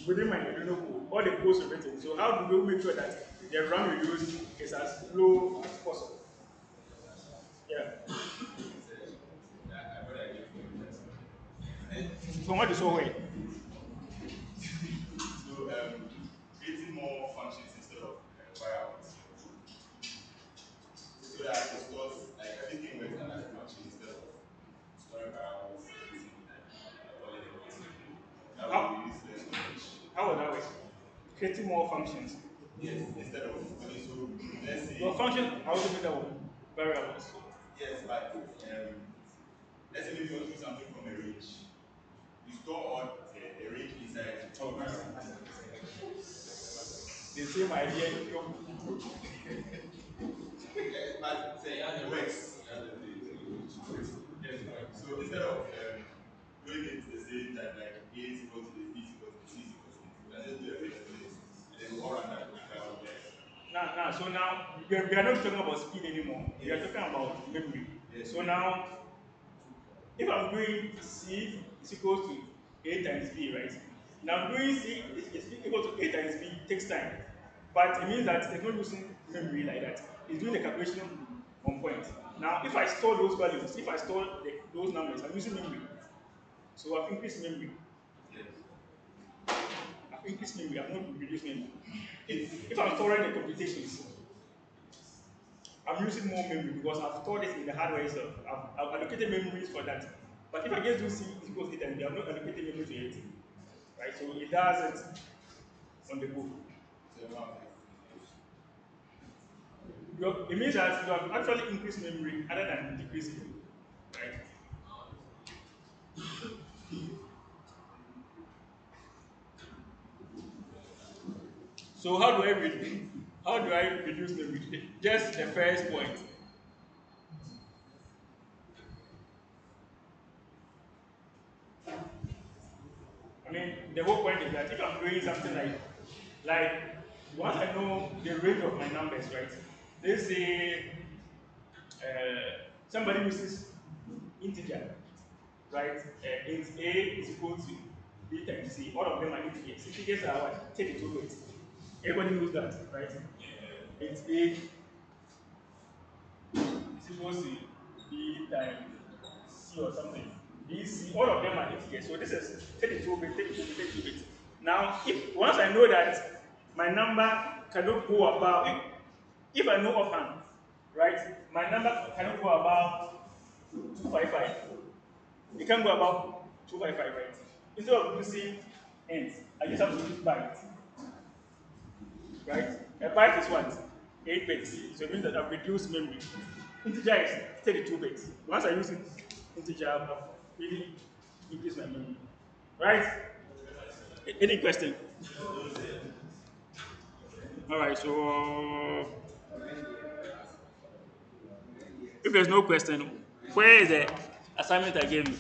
[SPEAKER 1] within my Arduino code? All the codes are written. So how do we make sure that the RAM we use is as low as possible? Yeah. From what you saw, where?
[SPEAKER 2] So creating more functions instead of variables. So that it stores like everything works as a function instead of storing variables, using all of them. That will use less storage.
[SPEAKER 1] How would that work? Creating more functions.
[SPEAKER 2] Yes, instead of okay, so let's say
[SPEAKER 1] Your function, how do you make that one? Variables.
[SPEAKER 2] yes, but let's say maybe you want to do something from a range. You store all a range inside
[SPEAKER 1] Oh,
[SPEAKER 2] variables.
[SPEAKER 1] the same idea.
[SPEAKER 2] But say it works. So instead of doing it the same time, like A is equal to the B is equal to C is equal to D, you can just do a bit of this, and then all run that way.
[SPEAKER 1] So now we are not talking about speed anymore.
[SPEAKER 2] Yes.
[SPEAKER 1] We are talking about memory.
[SPEAKER 2] Yes.
[SPEAKER 1] So now, if I'm doing C is equal to A times B, right? Now doing C is equal to A times B takes time, but it means that it's not using memory like that. It's doing the calculation on point. Now, if I store those values, if I store those numbers, I'm using memory. So I've increased memory.
[SPEAKER 2] Yes.
[SPEAKER 1] I've increased memory. I've not reduced memory. If I'm storing the computations, I'm using more memory because I've stored it in the hardware itself. I've allocated memories for that. But if I just do C equals 8 and I'm not allocating memory to it, right? So it does it on the go. It means that you have actually increased memory other than decreasing, right? So how do I reduce memory? Just the first point. I mean, the whole point is that if I'm doing something like once I know the range of my numbers, right? Let's say somebody uses integer, right? Int A is equal to B times C. All of them are integers. Integers are what? 32 bits. Everybody knows that, right? Int A is equal to B times C or something. B, C, all of them are integers. So this is 32 bits, 32 bits, 32 bits. Now, if once I know that my number cannot go above, if I know offhand, right, my number cannot go above 255. It can go above 255, right? Instead of using int, I just have to use byte. Right? A byte is what? 8 bits. So it means that I've reduced memory. Integer is 32 bits. Once I use integer, I've really increased my memory. Right? Any question? Alright, so if there's no question, where is the assignment I gave you?